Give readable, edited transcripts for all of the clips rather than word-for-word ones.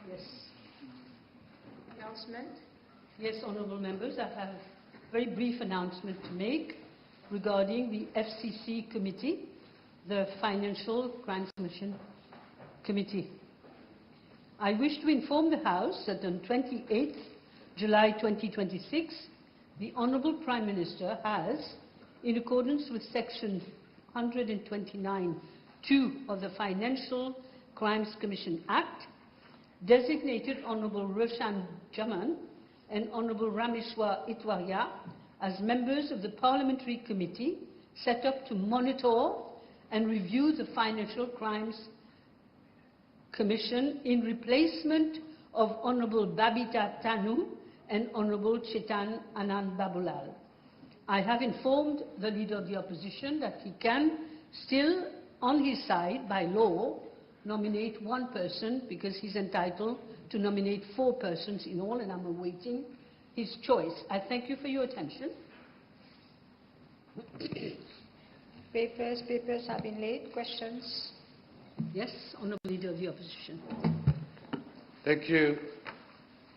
Yes. Announcement. Yes, honourable members, I have a very brief announcement to make regarding the FCC committee, the Financial Crimes Commission Committee. I wish to inform the House that on 28th July 2026, the Honourable Prime Minister has, in accordance with Section 129(2) of the Financial Crimes Commission Act, designated Honourable Roshan Jaman and Honourable Rameshwar Itwaria as members of the Parliamentary Committee set up to monitor and review the Financial Crimes Commission in replacement of Honourable Babita Tanu and Honourable Chetan Anand Babulal. I have informed the Leader of the Opposition that he can still, on his side, by law, nominate one person because he's entitled to nominate 4 persons in all, and I'm awaiting his choice. I thank you for your attention. Papers have been laid. Questions? Yes, Honourable Leader of the Opposition. Thank you,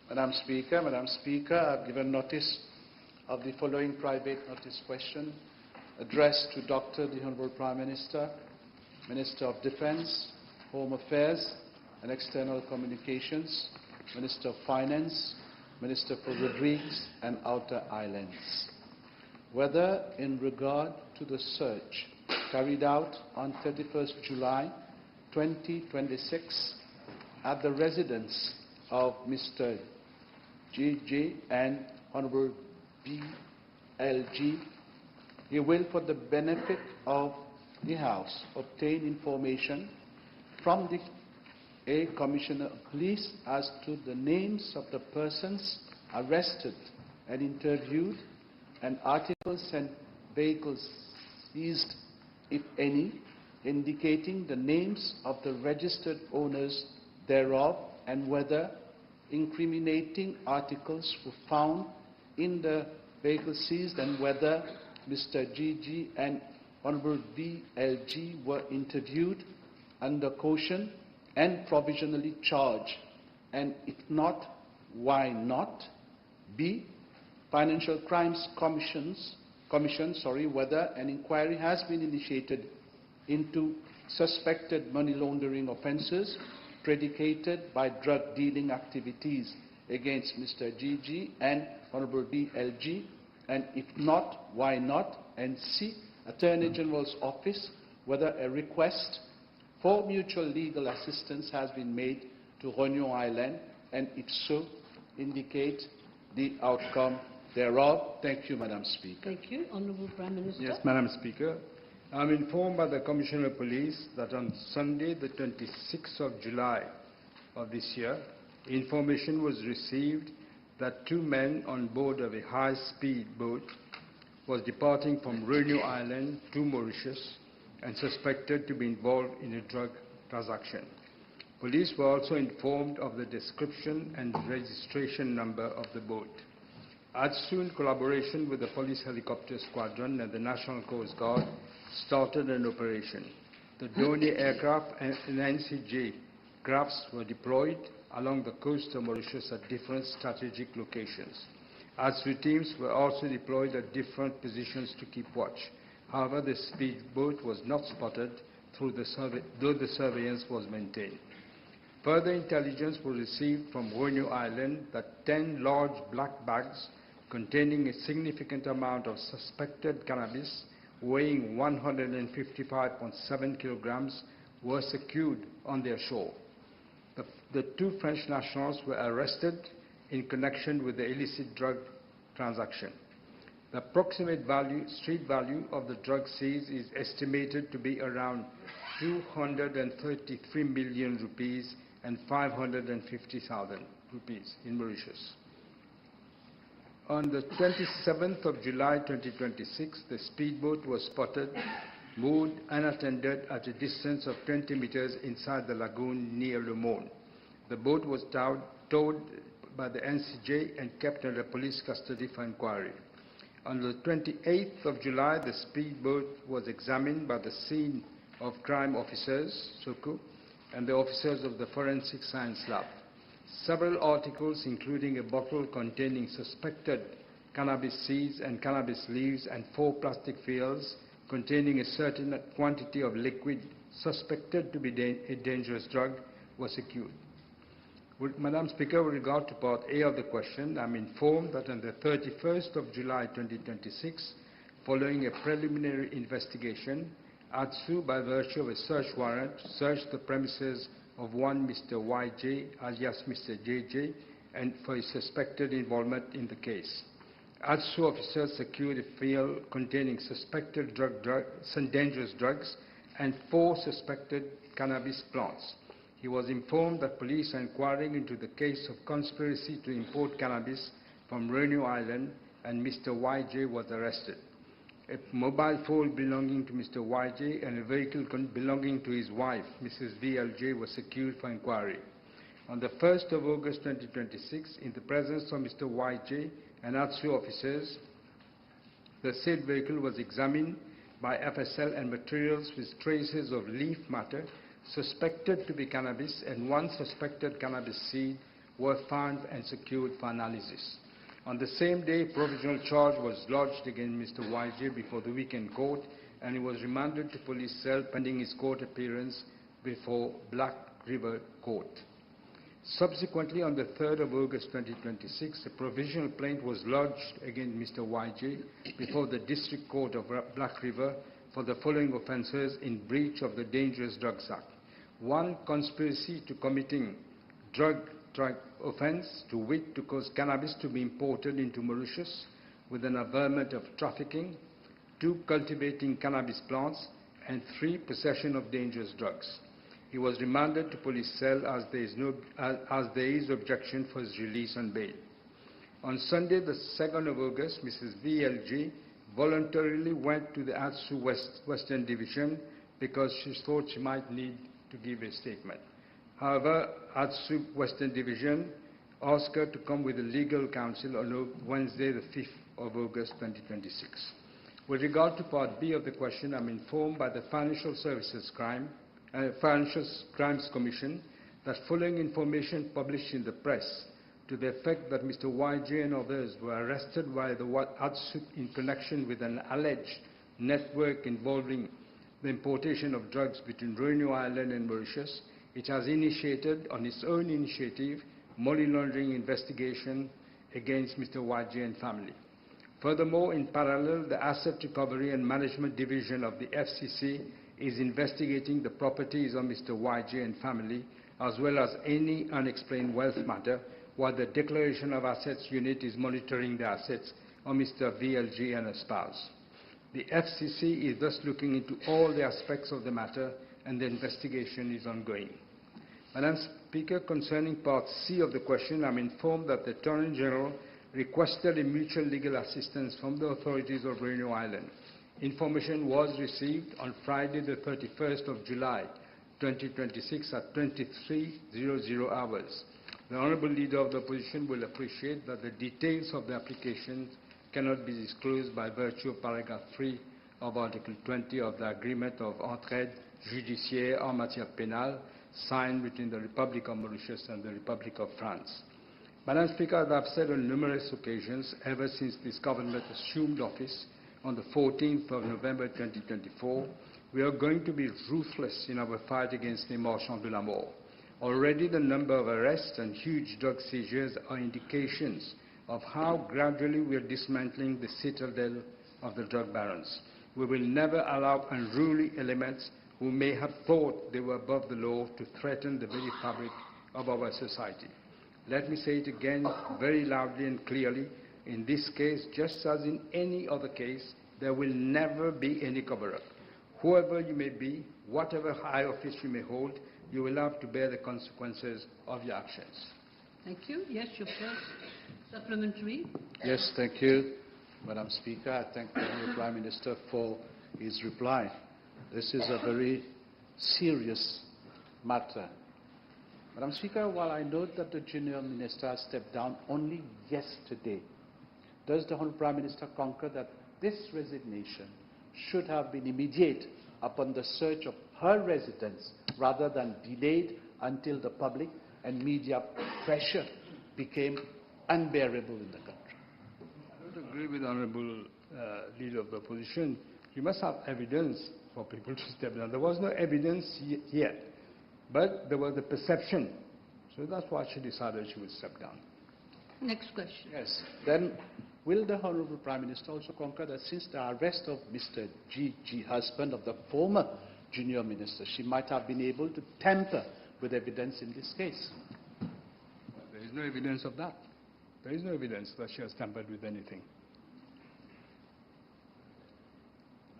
Madam Speaker. Madam Speaker, I've given notice of the following private notice question addressed to Dr. the Honourable Prime Minister, Minister of Defence, Home Affairs and External Communications, Minister of Finance, Minister for Rodrigues and Outer Islands. Whether in regard to the search carried out on 31st July 2026 at the residence of Mr. G.J. and Honourable B.L.G., he will, for the benefit of the House, obtain information from the Commissioner of Police as to the names of the persons arrested and interviewed, and articles and vehicles seized, if any, indicating the names of the registered owners thereof, and whether incriminating articles were found in the vehicle seized, and whether Mr. G.G. and Honourable B.L.G. were interviewed under caution and provisionally charged, and if not, why not? B. Financial Crimes Commission, whether an inquiry has been initiated into suspected money laundering offences predicated by drug dealing activities against Mr. G.G. and Honourable B.L.G., and if not, why not? And C. Attorney General's Office, whether a request for mutual legal assistance has been made to Réunion Island, and if so, indicate the outcome thereof. Thank you, Madam Speaker. Thank you. Honourable Prime Minister. Yes, Madam Speaker. I am informed by the Commissioner of Police that on Sunday, the 26th of July of this year, information was received that 2 men on board of a high-speed boat was departing from Réunion Island to Mauritius and suspected to be involved in a drug transaction. Police were also informed of the description and registration number of the boat. ADSU, in collaboration with the Police Helicopter Squadron and the National Coast Guard, started an operation. The Dornier aircraft and NCJ crafts were deployed along the coast of Mauritius at different strategic locations. ADSU teams were also deployed at different positions to keep watch. However, the speedboat was not spotted though the surveillance was maintained. Further intelligence was received from Réunion Island that 10 large black bags containing a significant amount of suspected cannabis weighing 155.7 kilograms were secured on their shore. The 2 French nationals were arrested in connection with the illicit drug transaction. The approximate street value of the drug seized is estimated to be around 233 million rupees and 550,000 rupees in Mauritius. On the 27th of July 2026, the speedboat was spotted, moored unattended at a distance of 20 meters inside the lagoon near Le Monde. The boat was towed by the NCJ and kept under police custody for inquiry. On the 28th of July, the speedboat was examined by the scene of crime officers, SOCO, and the officers of the Forensic Science Lab. Several articles, including a bottle containing suspected cannabis seeds and cannabis leaves, and 4 plastic vials containing a certain quantity of liquid suspected to be a dangerous drug, were secured. Madam Speaker, with regard to Part A of the question, I am informed that on the 31st of July 2026, following a preliminary investigation, ATSU, by virtue of a search warrant, searched the premises of one Mr. YJ, alias Mr. JJ, and for his suspected involvement in the case. ATSU officers secured a vial containing suspected dangerous drugs and 4 suspected cannabis plants. He was informed that police are inquiring into the case of conspiracy to import cannabis from Reunion Island, and Mr. YJ was arrested. A mobile phone belonging to Mr. YJ and a vehicle belonging to his wife, Mrs. VLJ, was secured for inquiry. On the 1st of August 2026, in the presence of Mr. YJ and ATSU officers, the said vehicle was examined by FSL, and materials with traces of leaf matter suspected to be cannabis and 1 suspected cannabis seed were found and secured for analysis. On the same day, provisional charge was lodged against Mr. YJ before the weekend court, and he was remanded to police cell pending his court appearance before Black River Court. Subsequently, on the 3rd of August 2026, a provisional plaint was lodged against Mr. YJ before the District Court of Black River for the following offences in breach of the Dangerous Drugs Act. 1. Conspiracy to committing drug offence, to wit, to cause cannabis to be imported into Mauritius with an averment of trafficking. 2. Cultivating cannabis plants. And 3. Possession of dangerous drugs. He was remanded to police cell as there is objection for his release on bail. On Sunday, the 2nd of August, Mrs. VLG voluntarily went to the ATSU Western Division because she thought she might need to give a statement. However, ATSU Western Division asked her to come with a legal counsel on Wednesday, the 5th of August 2026. With regard to Part B of the question, I am informed by the Financial Crimes Commission that following information published in the press to the effect that Mr. YJ and others were arrested by the ATSU in connection with an alleged network involving the importation of drugs between Reunion Island and Mauritius, it has initiated, on its own initiative, money laundering investigation against Mr. YJ and family. Furthermore, in parallel, the Asset Recovery and Management Division of the FCC is investigating the properties of Mr. YJ and family, as well as any unexplained wealth matter, while the Declaration of Assets Unit is monitoring the assets of Mr. VLG and a spouse. The FCC is thus looking into all the aspects of the matter, and the investigation is ongoing. Madam Speaker, concerning Part C of the question, I am informed that the Attorney General requested a mutual legal assistance from the authorities of Reunion Island. Information was received on Friday, the 31st of July, 2026 at 23:00 hours. The Honourable Leader of the Opposition will appreciate that the details of the application cannot be disclosed by virtue of paragraph 3 of Article 20 of the Agreement of Entraide Judiciaire en matière pénale signed between the Republic of Mauritius and the Republic of France. Madam Speaker, as I have said on numerous occasions ever since this government assumed office on the 14th of November 2024, we are going to be ruthless in our fight against les marchands de la mort. Already the number of arrests and huge drug seizures are indications of how gradually we are dismantling the citadel of the drug barons. We will never allow unruly elements who may have thought they were above the law to threaten the very fabric of our society. Let me say it again very loudly and clearly. In this case, just as in any other case, there will never be any cover-up. Whoever you may be, whatever high office you may hold, you will have to bear the consequences of your actions. Thank you. Yes, your first supplementary. Yes, thank you, Madam Speaker. I thank the Prime Minister for his reply. This is a very serious matter. Madam Speaker, while I note that the Junior Minister stepped down only yesterday, does the Honourable Prime Minister concur that this resignation should have been immediate upon the search of her residence rather than delayed until the public and media pressure became unbearable in the country. I don't agree with the Honourable Leader of the Opposition. You must have evidence for people to step down. There was no evidence yet, but there was a perception. So that's why she decided she would step down. Next question. Yes. Then, will the Honourable Prime Minister also concur that since the arrest of Mr. G, husband of the former junior minister, she might have been able to tamper with evidence in this case? There is no evidence of that. There is no evidence that she has tampered with anything.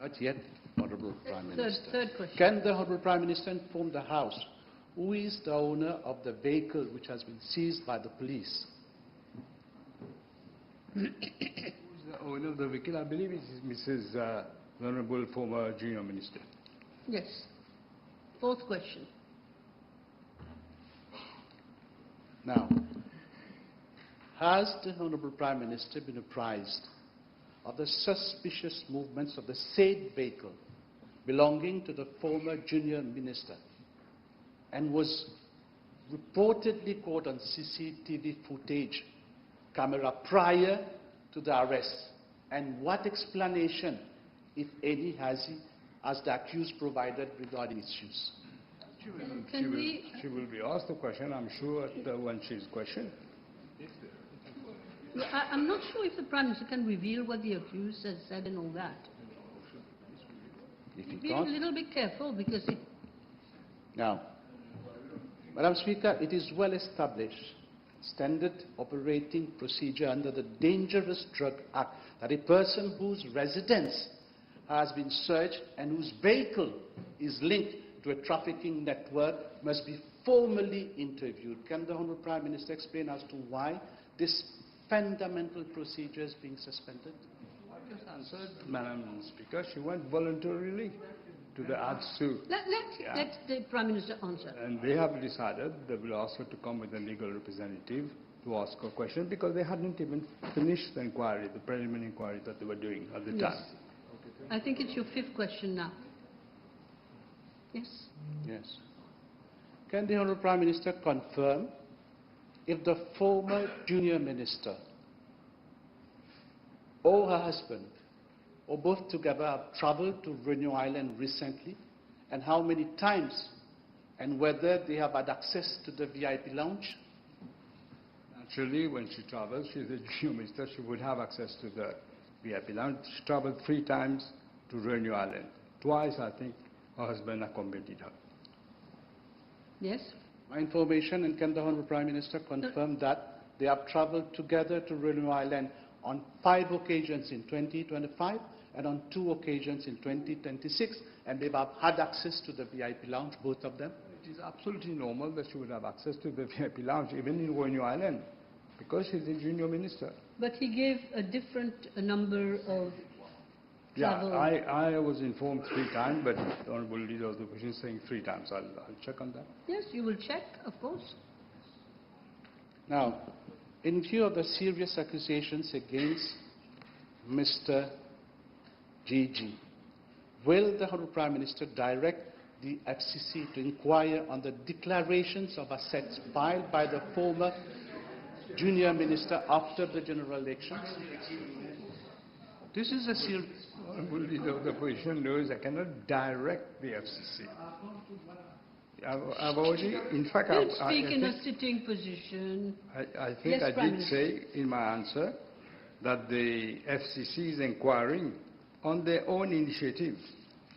Not yet, Honourable Prime Minister. Third question. Can the Honourable Prime Minister inform the House who is the owner of the vehicle which has been seized by the police? Who is the owner of the vehicle? I believe it is Mrs. The Honourable former junior minister. Yes. Fourth question. Now, has the Honourable Prime Minister been apprised of the suspicious movements of the said vehicle belonging to the former junior minister and was reportedly caught on CCTV footage camera prior to the arrest? And what explanation, if any, has the accused provided regarding its use? She will be asked the question, I'm sure, when she is questioned. I'm not sure if the Prime Minister can reveal what the accused has said and all that. If you Be a can't, little bit careful because it... Now, Madam Speaker, it is well established standard operating procedure under the Dangerous Drug Act that a person whose residence has been searched and whose vehicle is linked to a trafficking network must be formally interviewed. Can the Honourable Prime Minister explain as to why this fundamental procedure is being suspended? I just answered, Madam Speaker. She went voluntarily to the ADSU. Let the Prime Minister answer. And they have decided they will ask her to come with a legal representative to ask her question because they hadn't even finished the inquiry, the preliminary inquiry that they were doing at the time. I think it's your fifth question now. Yes. Yes. Can the Honourable Prime Minister confirm if the former junior minister or her husband or both together have travelled to Reunion Island recently, and how many times, and whether they have had access to the VIP lounge? Naturally, when she travels, she's a junior minister, she would have access to the VIP lounge. She travelled 3 times to Reunion Island. Twice, I think, her husband accompanied her. Yes. My information, and can the Honourable Prime Minister confirm that they have travelled together to Reunion Island on 5 occasions in 2025 and on 2 occasions in 2026, and they've had access to the VIP lounge, both of them? It is absolutely normal that she would have access to the VIP lounge, even in Reunion Island, because she's a junior minister. But he gave a different number of travel. Yeah, I was informed 3 times, but the Honourable Leader of the Opposition is saying 3 times. I'll check on that. Yes, you will check, of course. Now, in view of the serious accusations against Mr. Gigi, will the Honourable Prime Minister direct the FCC to inquire on the declarations of assets filed by the former junior minister after the general elections? This is a serious... The Honourable Leader of the Opposition knows I cannot direct the FCC. I've already, in fact, Don't speak in a sitting position. I think Yes, I Prime did Minister. say in my answer that the FCC is inquiring on their own initiative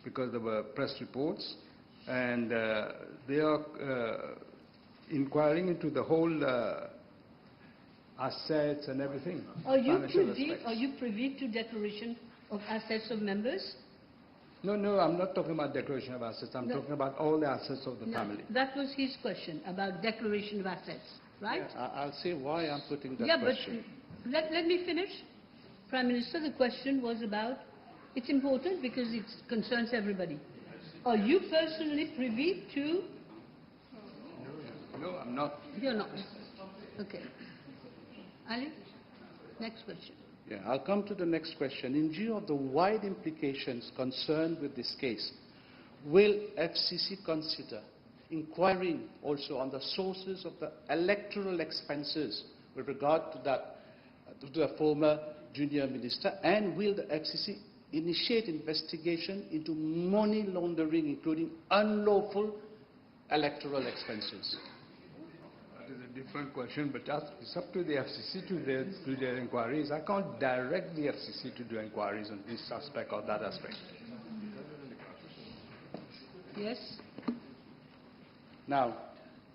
because there were press reports, and they are inquiring into the whole assets and everything. Are you financial privy to declaration of assets of members? No, I'm not talking about declaration of assets. I'm No. talking about all the assets of the No, family. that was his question about declaration of assets, right? Yeah, I'll say why I'm putting that Yeah, question. but let me finish. Prime Minister, the question was about, it's important because it concerns everybody. Are you personally privy to? No, I'm not. You're not. Okay. Ali, next question. Yeah, I'll come to the next question. In view of the wide implications concerned with this case, will FCC consider inquiring also on the sources of the electoral expenses with regard to that, to the former junior minister, and will the FCC initiate investigation into money laundering, including unlawful electoral expenses? That is a different question, but it's up to the FCC to do their inquiries. I can't direct the FCC to do inquiries on this aspect or that aspect. Yes. Now,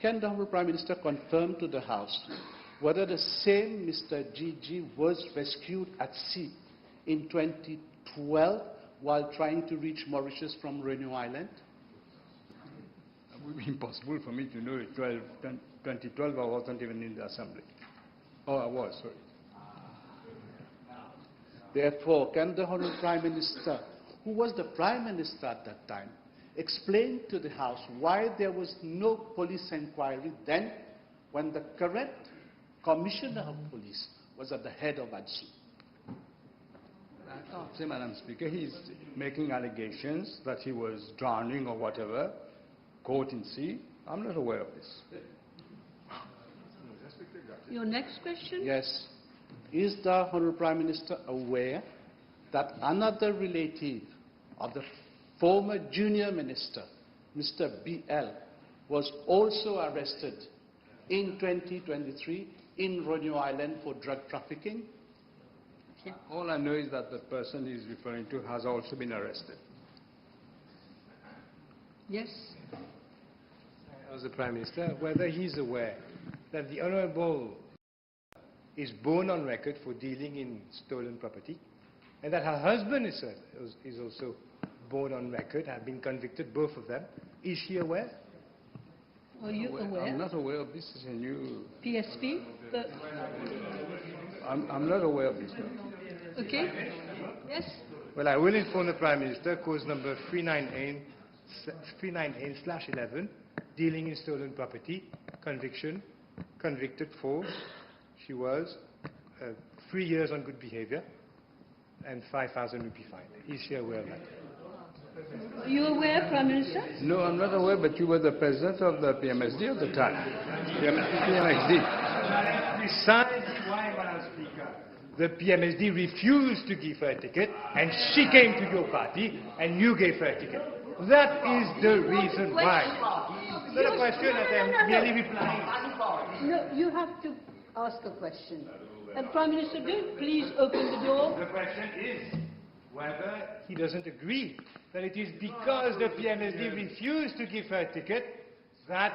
can the Honourable Prime Minister confirm to the House whether the same Mr. Gigi was rescued at sea in 2012 while trying to reach Mauritius from Reunion Island? It would be impossible for me to know it. 2012 I wasn't even in the Assembly. Oh, I was, sorry. Therefore, can the Honourable Prime Minister, who was the Prime Minister at that time, explain to the House why there was no police inquiry then when the current Commissioner of Police was at the head of ADSU? I can't say, Madam Speaker. He's making allegations that he was drowning or whatever, caught in sea. I'm not aware of this. Your next question? Yes. Is the Honourable Prime Minister aware that another relative of the former junior minister, Mr. BL, was also arrested in 2023 in Reunion Island for drug trafficking? All I know is that the person he's referring to has also been arrested. Yes. As the Prime Minister, whether he's aware that the Honourable is born on record for dealing in stolen property, and that her husband is also born on record, have been convicted, both of them. Is she aware? Are you aware? I'm not aware of this. Is a new... PSP? I'm not aware of this. Okay. Yes. Well, I will inform the Prime Minister, cause number 398/11, dealing in stolen property, convicted for, she was 3 years on good behavior and 5,000 rupee fine. Is she aware of that? Are you aware, Prime Minister? No, I'm not aware, but you were the president of the PMSD at the time. PMSD. Besides why, Madam Speaker, the PMSD refused to give her a ticket, and she came to your party, and you gave her a ticket. That is the reason why. It's not a question that I'm merely replying. No, you have to ask a question. Prime Minister, please open the door. The question is whether he doesn't agree that it is because the PMSD refused to give her a ticket that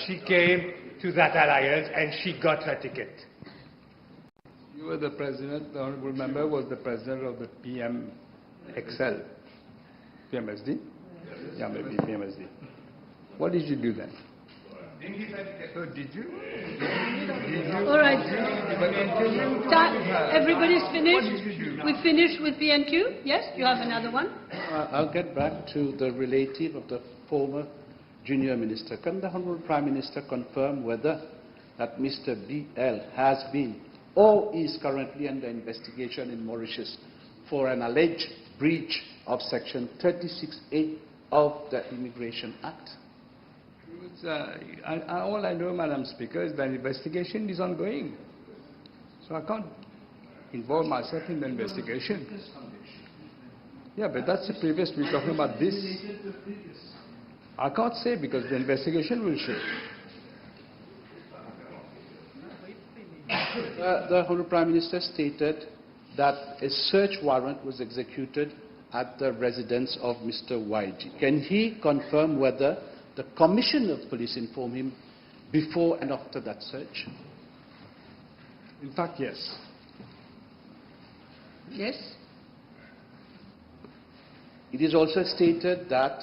she came to that alliance and she got her ticket. You were the president, the honourable member was the president of the PMXL. PMSD? Yeah, maybe PMSD. What did you do then? Oh, did you? All right. Everybody's finished? We finished with PNQ? Yes? You have another one? I'll get back to the relative of the former junior minister. Can the Honourable Prime Minister confirm whether that Mr. BL has been or is currently under investigation in Mauritius for an alleged breach of Section 36(8) of the Immigration Act? All I know, Madam Speaker, is that the investigation is ongoing. So I can't involve myself in the investigation. Yeah, but that's the previous. We're talking about this. I can't say because the investigation will show. The Honourable Prime Minister stated that a search warrant was executed at the residence of Mr. YG. Can he confirm whether the Commissioner of Police informed him before and after that search? In fact, yes. Yes? It is also stated that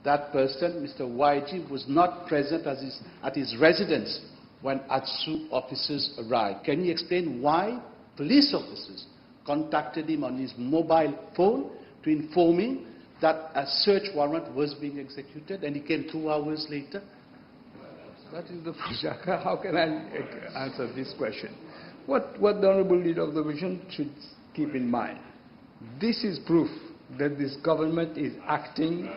that person, Mr. YG, was not present at his residence when ADSU officers arrived. Can you explain why police officers contacted him on his mobile phone to inform him that a search warrant was being executed and he came 2 hours later? That is the question. How can I answer this question? What the Honourable Leader of the Opposition should keep in mind, this is proof that this government is acting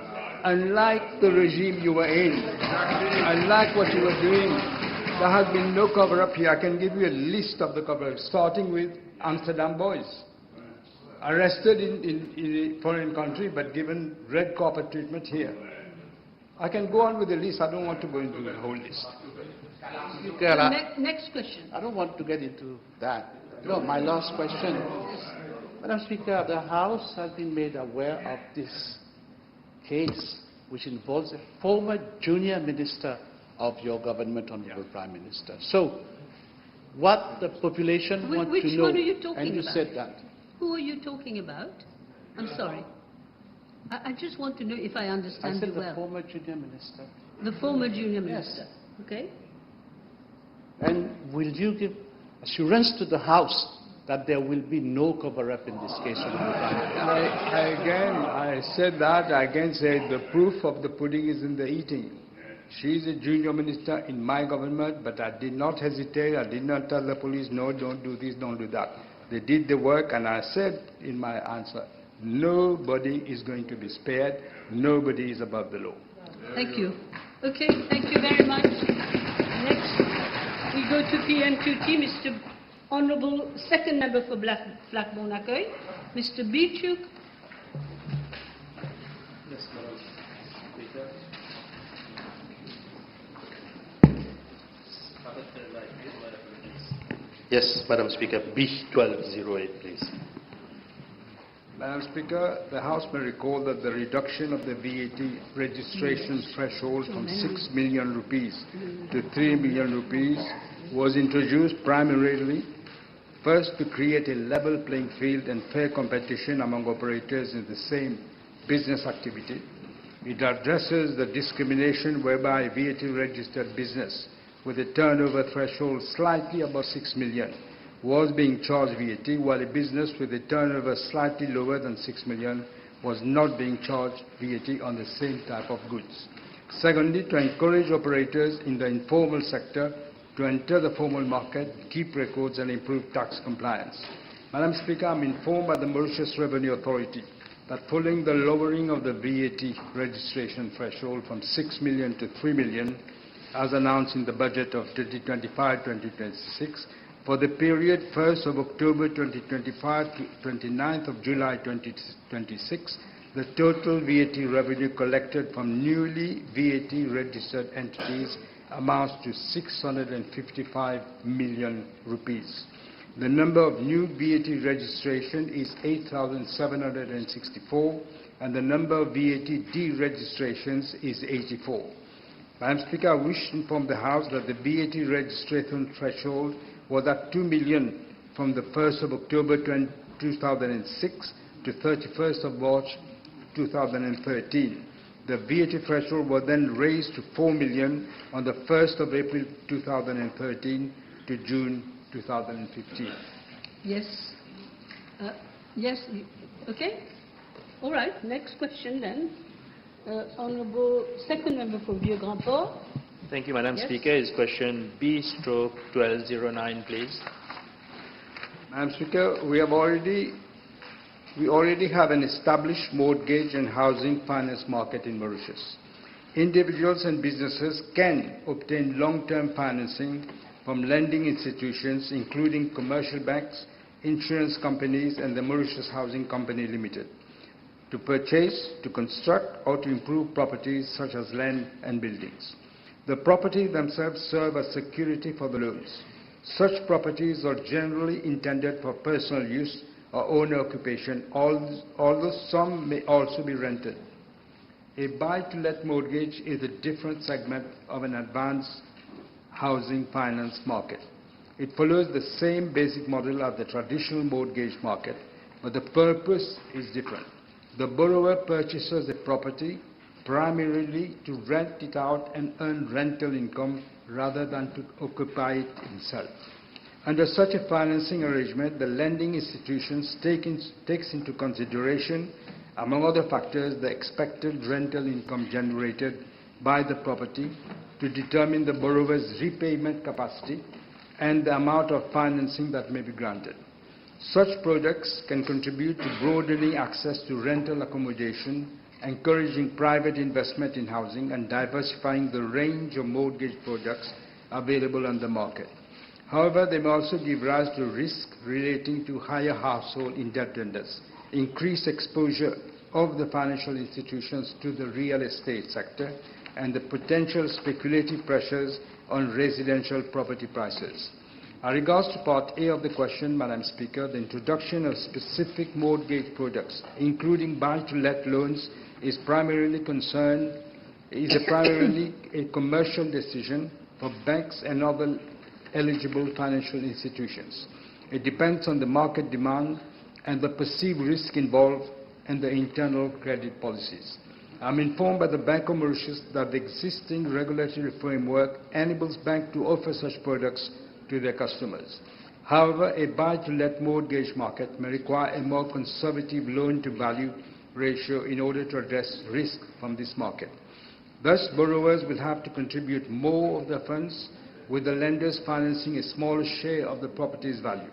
unlike the regime you were in, unlike what you were doing, there has been no cover-up here. I can give you a list of the cover-up, starting with Amsterdam boys, arrested in a foreign country but given red carpet treatment here. I can go on with the list. I don't want to go into the whole list. Next question. I don't want to get into that. No, my last question. Madam Speaker, the House has been made aware of this case which involves a former junior minister of your government, Honorable Prime Minister. So, what the population want to know... Which one are you talking about? And you said that. Who are you talking about? I'm sorry. I just want to know if I understand you well. I said the former junior minister. The former junior minister. Yes. Okay. And will you give assurance to the House that there will be no cover-up in this case? I said that. I again said the proof of the pudding is in the eating. She is a junior minister in my government, but I did not hesitate. I did not tell the police, no, don't do this, don't do that. They did the work, and I said in my answer, nobody is going to be spared. Nobody is above the law. Thank you. Okay, thank you very much. Next, we go to PN2T, Mr. Honourable Second Member for Blackburn-Accueil, Mr. Bichuk. Yes, Madam Speaker. Yes, Madam Speaker, B1208, please. Madam Speaker, the House may recall that the reduction of the VAT registration threshold from 6 million rupees to 3 million rupees was introduced primarily, first, to create a level playing field and fair competition among operators in the same business activity. It addresses the discrimination whereby VAT-registered business with a turnover threshold slightly above 6 million was being charged VAT, while a business with a turnover slightly lower than 6 million was not being charged VAT on the same type of goods. Secondly, to encourage operators in the informal sector to enter the formal market, keep records and improve tax compliance. Madam Speaker, I'm informed by the Mauritius Revenue Authority that following the lowering of the VAT registration threshold from 6 million to 3 million, as announced in the budget of 2025-2026, for the period 1st of October 2025 to 29th of July 2026, the total VAT revenue collected from newly VAT-registered entities amounts to 655 million rupees. The number of new VAT registration is 8,764, and the number of VAT deregistrations is 84. Madam Speaker, I wish to inform the House that the VAT registration threshold was at 2 million from the 1st of October 2006 to 31st of March 2013. The VAT threshold was then raised to 4 million on the 1st of April 2013 to June 2015. Yes. Yes. Okay. All right. Next question then. Honourable Second Member for Vieux-Grand-Port. Thank you, Madam Yes. Speaker. Is question B/1209, please. Madam Speaker, we already have an established mortgage and housing finance market in Mauritius. Individuals and businesses can obtain long-term financing from lending institutions, including commercial banks, insurance companies, and the Mauritius Housing Company Limited, to purchase, to construct, or to improve properties such as land and buildings. The properties themselves serve as security for the loans. Such properties are generally intended for personal use or owner occupation, although some may also be rented. A buy-to-let mortgage is a different segment of an advanced housing finance market. It follows the same basic model as the traditional mortgage market, but the purpose is different. The borrower purchases a property primarily to rent it out and earn rental income rather than to occupy it himself. Under such a financing arrangement, the lending institutions takes into consideration, among other factors, the expected rental income generated by the property to determine the borrower's repayment capacity and the amount of financing that may be granted. Such products can contribute to broadening access to rental accommodation encouraging private investment in housing, and diversifying the range of mortgage products available on the market. However, they may also give rise to risk relating to higher household indebtedness, increased exposure of the financial institutions to the real estate sector, and the potential speculative pressures on residential property prices. As regards to Part A of the question, Madam Speaker, the introduction of specific mortgage products, including buy-to-let loans, is primarily a commercial decision for banks and other eligible financial institutions. It depends on the market demand and the perceived risk involved and the internal credit policies. I'm informed by the Bank of Mauritius that the existing regulatory framework enables banks to offer such products to their customers. However, a buy-to-let mortgage market may require a more conservative loan-to-value ratio in order to address risk from this market. Thus, borrowers will have to contribute more of their funds, with the lenders financing a smaller share of the property's value.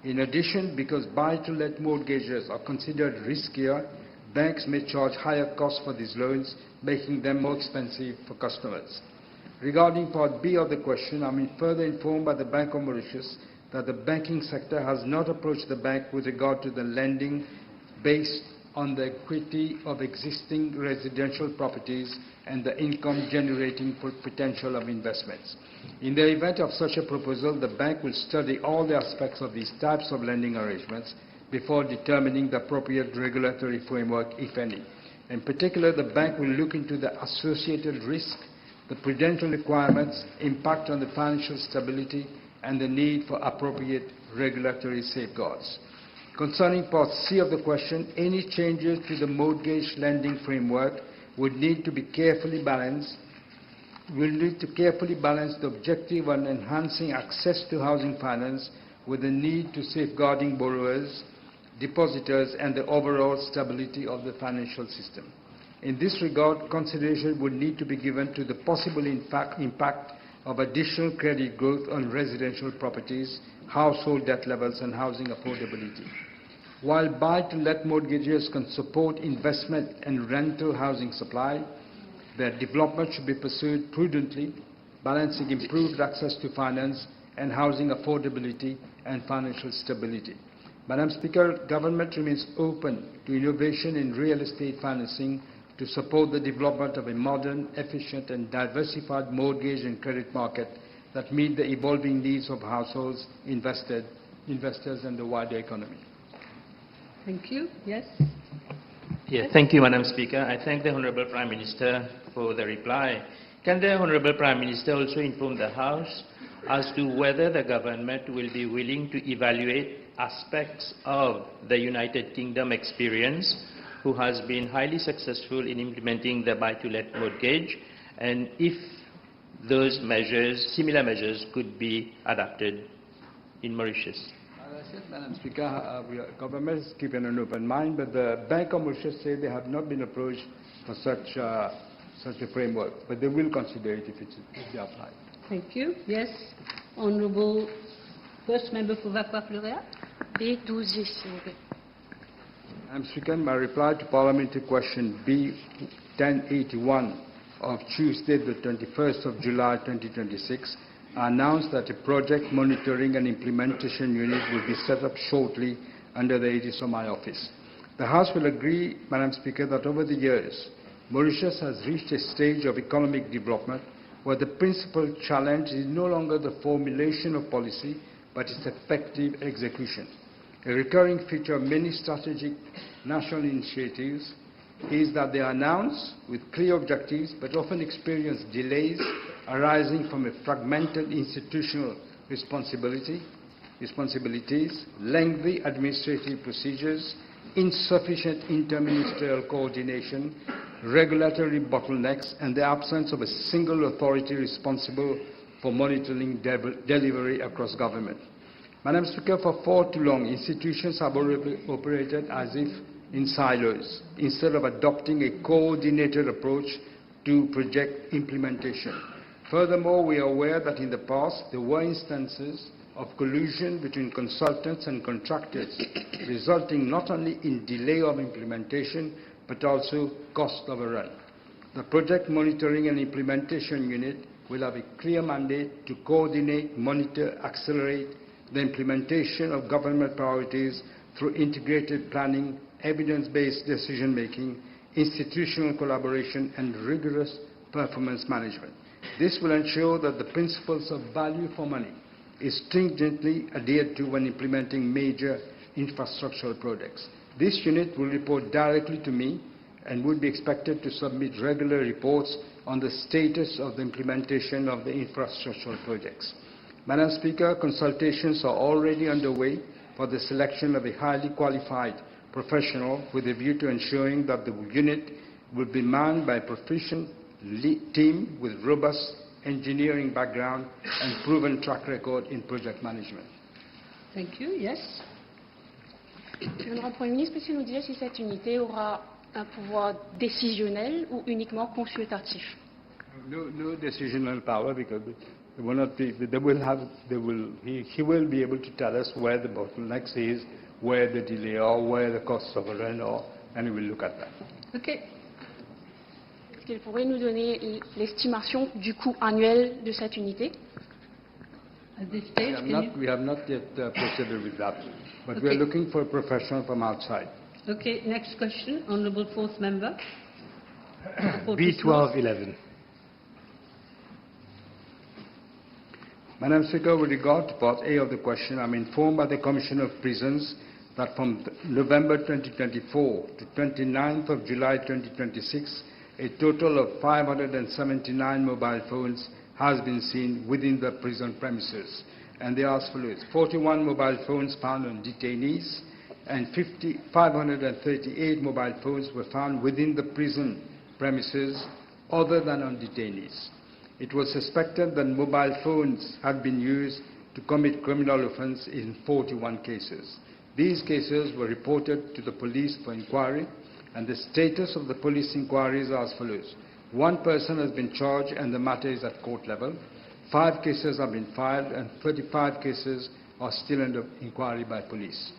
In addition, because buy-to-let mortgages are considered riskier, banks may charge higher costs for these loans, making them more expensive for customers. Regarding Part B of the question, I'm further informed by the Bank of Mauritius that the banking sector has not approached the bank with regard to the lending based on the equity of existing residential properties and the income-generating potential of investments. In the event of such a proposal, the bank will study all the aspects of these types of lending arrangements before determining the appropriate regulatory framework, if any. In particular, the bank will look into the associated risk, the prudential requirements, impact on the financial stability, and the need for appropriate regulatory safeguards. Concerning Part C of the question, any changes to the mortgage lending framework would need to be carefully balanced. We'll need to carefully balance the objective on enhancing access to housing finance with the need to safeguarding borrowers, depositors, and the overall stability of the financial system. In this regard, consideration would need to be given to the possible impact of additional credit growth on residential properties, household debt levels, and housing affordability. While buy-to-let mortgages can support investment and rental housing supply, their development should be pursued prudently, balancing improved access to finance and housing affordability and financial stability. Madam Speaker, government remains open to innovation in real estate financing to support the development of a modern, efficient, and diversified mortgage and credit market that meet the evolving needs of households, investors, and the wider economy. Thank you. Yes? Yeah, thank you, Madam Speaker. I thank the Honourable Prime Minister for the reply. Can the Honourable Prime Minister also inform the House as to whether the government will be willing to evaluate aspects of the United Kingdom experience, who has been highly successful in implementing the buy-to-let mortgage, and if those measures, similar measures, could be adopted in Mauritius? As I said, Madam Speaker, the government has given an open mind, but the Bank of Mauritius said they have not been approached for such a framework, but they will consider it if they apply. Thank you. Yes. Honourable First Member for Vacqua-Fleuria. B12, s'il vous plaît. Madam Speaker, my reply to Parliamentary question B 1081 of Tuesday, the 21st of July 2026, I announced that a project monitoring and implementation unit will be set up shortly under the aegis of my office. The House will agree, Madam Speaker, that over the years, Mauritius has reached a stage of economic development where the principal challenge is no longer the formulation of policy, but its effective execution. A recurring feature of many strategic national initiatives is that they are announced with clear objectives but often experience delays arising from a fragmented institutional responsibilities, lengthy administrative procedures, insufficient interministerial coordination, regulatory bottlenecks, and the absence of a single authority responsible for monitoring delivery across government. Madam Speaker, for far too long, institutions have operated as if in silos, instead of adopting a coordinated approach to project implementation. Furthermore, we are aware that in the past, there were instances of collusion between consultants and contractors, resulting not only in delay of implementation, but also cost overrun. The Project Monitoring and Implementation Unit will have a clear mandate to coordinate, monitor, accelerate the implementation of government priorities through integrated planning, evidence-based decision-making, institutional collaboration, and rigorous performance management. This will ensure that the principles of value for money is stringently adhered to when implementing major infrastructural projects. This unit will report directly to me and would be expected to submit regular reports on the status of the implementation of the infrastructural projects. Madam Speaker, consultations are already underway for the selection of a highly qualified professional with a view to ensuring that the unit will be manned by a proficient team with robust engineering background and proven track record in project management. Thank you. Yes. L'honorable Premier ministre, peut-il nous dire si cette unité aura un pouvoir décisionnel ou uniquement consultatif? No decisional power, because they will not be, they will have, they will, he will be able to tell us where the bottlenecks is, where the delay are, where the costs overrun are, and we will look at that. Okay. Est-ce qu'il pourrait nous donner l'estimation du coût annuel de cette unité? At this stage, We have not yet proceeded with that, but we are Okay. looking for a professional from outside. Okay, next question, Honourable Fourth Member. B1211. Madam Speaker, with regard to Part A of the question, I'm informed by the Commissioner of Prisons that from November 2024 to 29th of July 2026, a total of 579 mobile phones has been seen within the prison premises. And they are as follows: 41 mobile phones found on detainees, and 538 mobile phones were found within the prison premises other than on detainees. It was suspected that mobile phones had been used to commit criminal offences in 41 cases. These cases were reported to the police for inquiry, and the status of the police inquiries are as follows. 1 person has been charged and the matter is at court level. 5 cases have been filed and 35 cases are still under inquiry by police.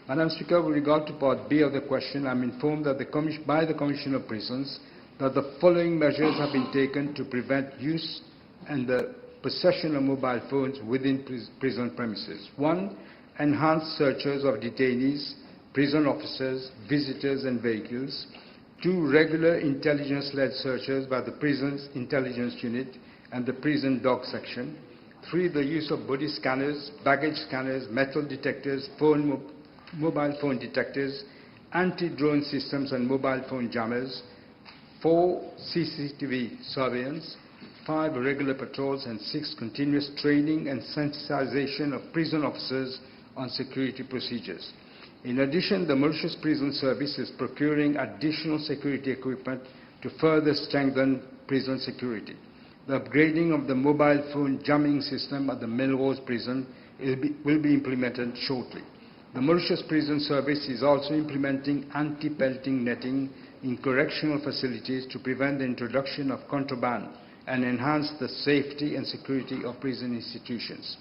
Madam Speaker, with regard to Part B of the question, I am informed that by the Commissioner of Prisons that the following measures have been taken to prevent use and the possession of mobile phones within prison premises. 1. Enhanced searches of detainees, prison officers, visitors and vehicles. 2. Regular intelligence-led searches by the prison's intelligence unit and the prison dog section. 3. The use of body scanners, baggage scanners, metal detectors, mobile phone detectors, anti-drone systems and mobile phone jammers. 4. CCTV surveillance. 5. Regular patrols, and 6. Continuous training and sensitization of prison officers on security procedures. In addition, the Mauritius Prison Service is procuring additional security equipment to further strengthen prison security. The upgrading of the mobile phone jamming system at the Melrose Prison will be implemented shortly. The Mauritius Prison Service is also implementing anti-pelting netting in correctional facilities to prevent the introduction of contraband and enhance the safety and security of prison institutions.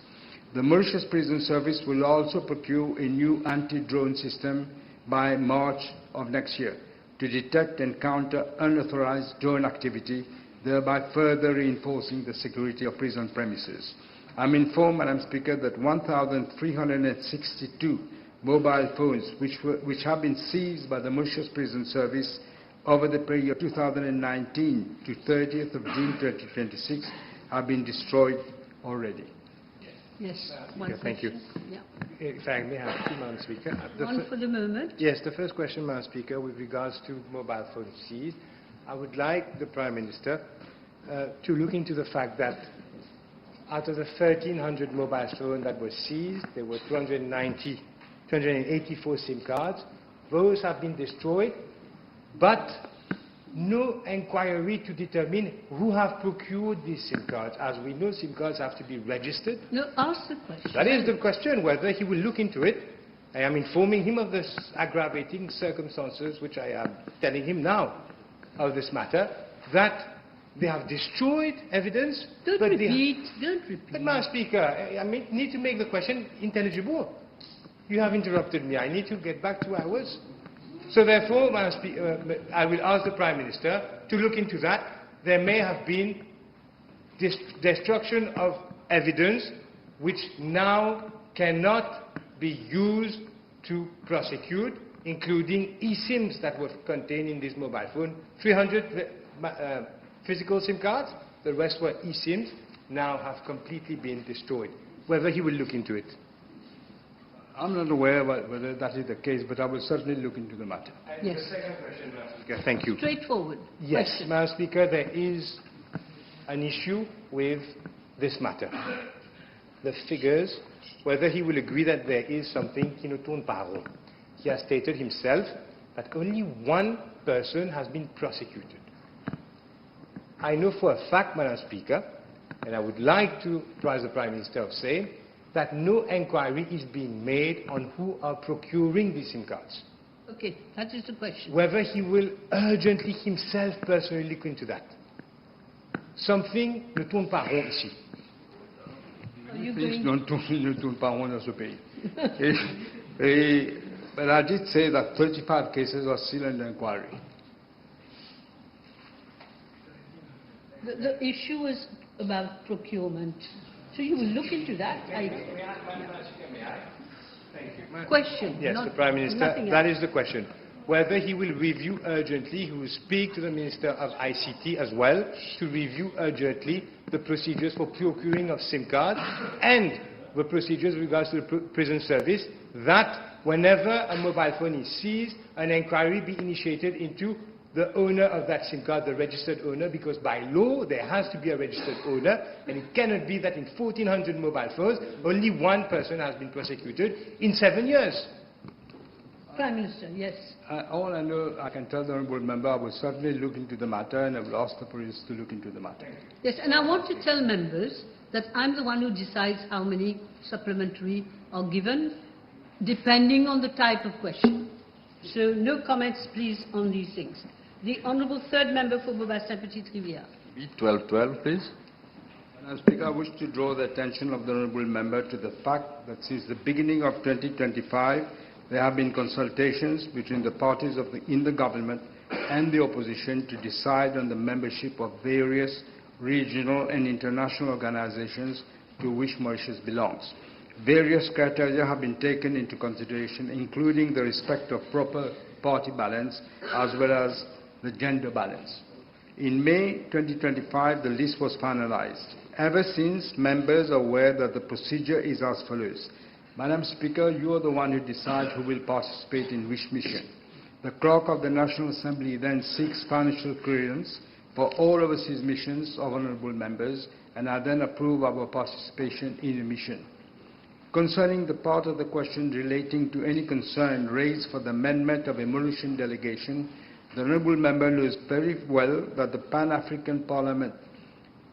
The Mauritius Prison Service will also procure a new anti-drone system by March of next year to detect and counter unauthorized drone activity, thereby further reinforcing the security of prison premises. I'm informed, Madam Speaker, that 1,362 mobile phones which have been seized by the Mauritius Prison Service over the period 2019 to 30th of June 2026 have been destroyed already. Yes. Thank you. Yeah. If I may have 2, Madam Speaker. One for the moment. Yes, the first question, Madam Speaker, with regards to mobile phones seized, I would like the Prime Minister to look into the fact that out of the 1,300 mobile phones that were seized, there were 284 SIM cards. Those have been destroyed, but no inquiry to determine who have procured these SIM cards. As we know, SIM cards have to be registered. No, ask the question. That is the question, whether he will look into it. I am informing him of the aggravating circumstances which I am telling him now of this matter, that they have destroyed evidence. Don't repeat. But, Madam Speaker, I need to make the question intelligible. You have interrupted me. I need to get back to where I was. So therefore, I will ask the Prime Minister to look into that. There may have been destruction of evidence which now cannot be used to prosecute, including eSIMs that were contained in this mobile phone. 300 physical SIM cards, the rest were eSIMs, now have completely been destroyed. Whether he will look into it. I'm not aware whether that is the case, but I will certainly look into the matter. Yes. The second question, Madam Speaker. Thank you. Straightforward. Yes, question. Madam Speaker, there is an issue with this matter. The figures, whether he will agree that there is something qui ne tourne pas rond. He has stated himself that only one person has been prosecuted. I know for a fact, Madam Speaker, and I would like to apprise the Prime Minister of saying that no inquiry is being made on who are procuring these SIM cards. Okay, that is the question. Whether he will urgently himself personally look into that. Something ne tourne pas rond ici. Are you Things going... ne tournent pas rond dans ce pays. But I did say that 35 cases are still under inquiry. The issue is about procurement. So you will look into that. Question. Yes, not, the Prime Minister, nothing that else. is the question. Whether he will review urgently, he will speak to the Minister of ICT as well to review urgently the procedures for procuring of SIM cards and the procedures with regards to the prison service, that whenever a mobile phone is seized, an inquiry be initiated into the owner of that SIM card, the registered owner, because by law there has to be a registered owner, and it cannot be that in 1,400 mobile phones only one person has been prosecuted in 7 years. Prime Minister, yes. All I know, I can tell the honourable member, I will certainly look into the matter and I will ask the police to look into the matter. Yes, and I want to tell members that I'm the one who decides how many supplementary are given, depending on the type of question. So no comments, please, on these things. The Honourable Third Member for Beaubassin Petite Rivière. 1212, please. Madam Speaker, I wish to draw the attention of the honourable member to the fact that since the beginning of 2025, there have been consultations between the parties in the government and the opposition to decide on the membership of various regional and international organizations to which Mauritius belongs. Various criteria have been taken into consideration, including the respect of proper party balance as well as the gender balance. In May 2025, the list was finalized. Ever since, members are aware that the procedure is as follows. Madam Speaker, you are the one who decides who will participate in which mission. The Clerk of the National Assembly then seeks financial clearance for all overseas missions of honourable members, and I then approve our participation in a mission. Concerning the part of the question relating to any concern raised for the amendment of a Mauritian delegation, the honourable member knows very well that the Pan-African Parliament,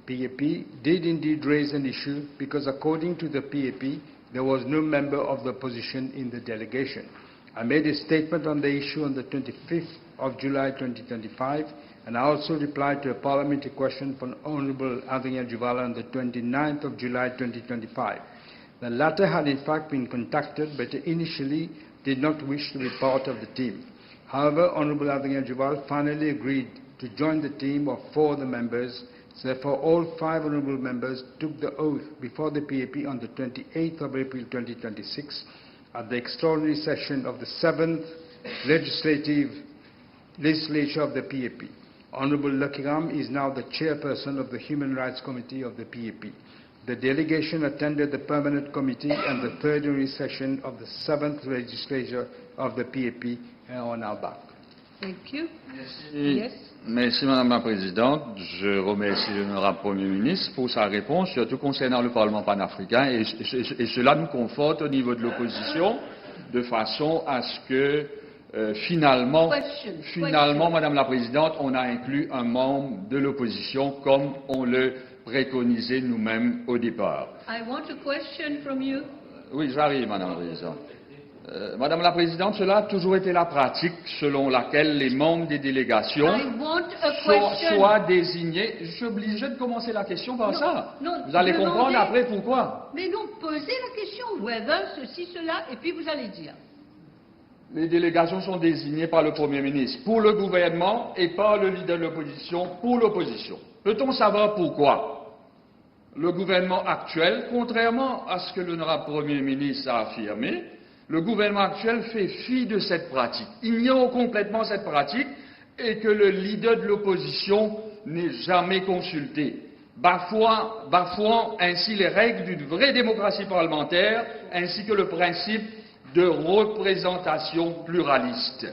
PAP, did indeed raise an issue because according to the PAP, there was no member of the opposition in the delegation. I made a statement on the issue on the 25th of July 2025, and I also replied to a parliamentary question from Honourable Adrien Duval on the 29th of July 2025. The latter had in fact been contacted, but initially did not wish to be part of the team. However, Honourable Adrien Duval finally agreed to join the team of 4 of the members. Therefore, all 5 honourable members took the oath before the PAP on the 28th of April 2026 at the extraordinary session of the 7th legislature of the PAP. Honourable Lakiram is now the chairperson of the Human Rights Committee of the PAP. The delegation attended the permanent committee and the 3rd ordinary session of the 7th legislature of the PAP and are now back. Thank you. Merci. Yes. Merci, Madame la Présidente. Je remercie l'honorable Premier ministre pour sa réponse, surtout concernant le Parlement panafricain, et cela nous conforte au niveau de l'opposition, de façon à ce que finalement, Madame la Présidente, on a inclus un membre de l'opposition comme on le préconisait nous-mêmes au départ. I want a question from you. Oui, j'arrive, Madame la Présidente. Madame la Présidente, cela a toujours été la pratique selon laquelle les membres des délégations soient désignés. Je suis obligé de commencer la question par ça. Non, vous allez demandez, comprendre après pourquoi. Mais non, posez la question, whether, ceci, cela, et puis vous allez dire. les délégations sont désignées par le Premier ministre pour le gouvernement et par le leader de l'opposition pour l'opposition. Peut-on savoir pourquoi le gouvernement actuel, contrairement à ce que l'honorable Premier ministre a affirmé, le gouvernement actuel fait fi de cette pratique, ignore complètement cette pratique et que le leader de l'opposition n'est jamais consulté, bafouant ainsi les règles d'une vraie démocratie parlementaire ainsi que le principe de représentation pluraliste.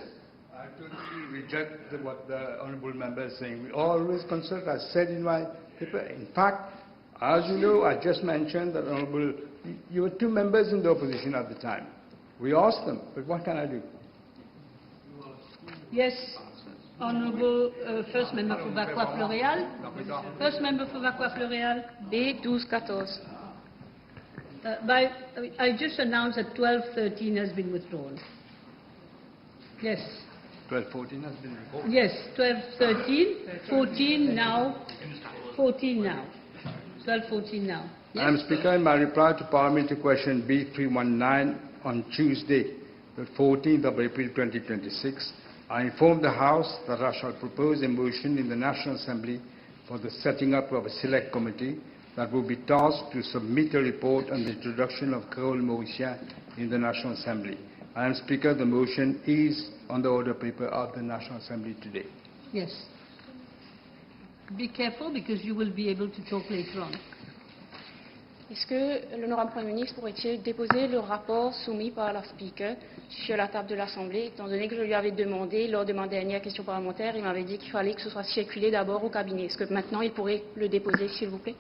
I totally reject what the honourable member is saying. We always consult, as said in my paper. In fact, as you know, I just mentioned that you were two members in the opposition at the time. We asked them, but what can I do? Yes, Honourable First Member for Vacqua-Floréal. First Member for Vacqua-Floréal. B1214. I just announced that 1213 has been withdrawn. Yes. 1214 has been recorded. Yes, 1213, 14 now, 14 now. 1214 now. Yes? Madam Speaker, in my reply to Parliamentary question B319 on Tuesday, the 14th of April 2026, I informed the House that I shall propose a motion in the National Assembly for the setting up of a select committee that will be tasked to submit a report on the introduction of Creole Mauritian in the National Assembly. Madam Speaker, the motion is on the order paper of the National Assembly today. Yes. Be careful because you will be able to talk later on. Est-ce que l'honorable Premier ministre pourrait-il déposer le rapport soumis par la Speaker sur la table de l'Assemblée, étant donné que je lui avais demandé, lors de ma dernière question parlementaire, il m'avait dit qu'il fallait que ce soit circulé d'abord au cabinet. Est-ce que maintenant il pourrait le déposer, s'il vous plaît?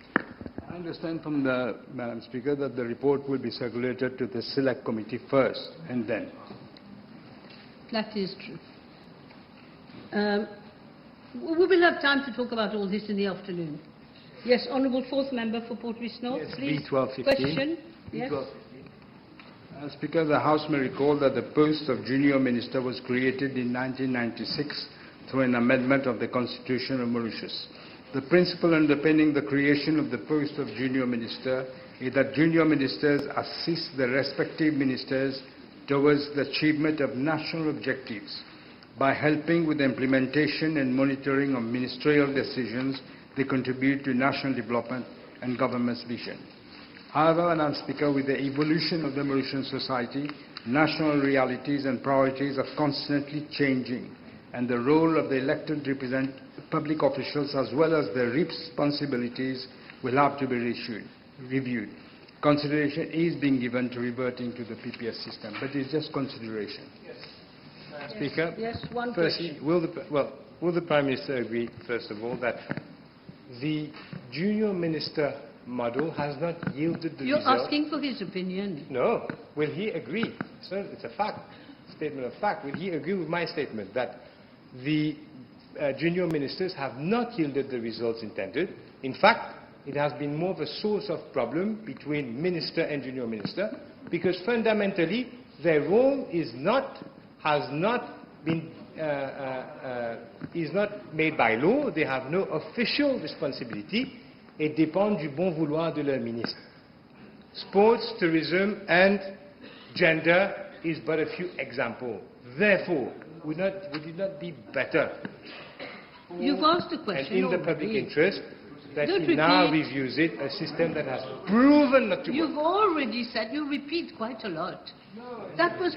I understand from the Madam Speaker that the report will be circulated to the select committee first and then. That is true. We will have time to talk about all this in the afternoon. Yes, Honourable Fourth Member for Portrush North, Yes, please. B1215. Question? Yes. Madam Speaker, the House may recall that the post of junior minister was created in 1996 through an amendment of the Constitution of Mauritius. The principle underpinning the creation of the post of junior minister is that junior ministers assist the respective ministers towards the achievement of national objectives. By helping with the implementation and monitoring of ministerial decisions, they contribute to national development and government's vision. However, Madam Speaker, with the evolution of the Mauritian society, national realities and priorities are constantly changing, and the role of the elected public officials as well as their responsibilities will have to be reviewed. Consideration is being given to reverting to the PPS system, but it's just consideration. Yes. Speaker, Yes, one firstly, question. will the Prime Minister agree, first of all, that the junior minister model has not yielded the You're result? asking for his opinion. No. Will he agree? Sir, it's a fact, statement of fact. Will he agree with my statement that the junior ministers have not yielded the results intended? In fact, it has been more of a source of problem between minister and junior minister, because fundamentally their role is not made by law. They have no official responsibility et dépendent du bon vouloir de leur ministre. Sports, tourism and gender is but a few examples. Therefore, would it not be better, You've asked a question and in the public already. interest, that Don't we now repeat. reviews it, a system that has proven not to You've work? already said, you repeat quite a lot. That was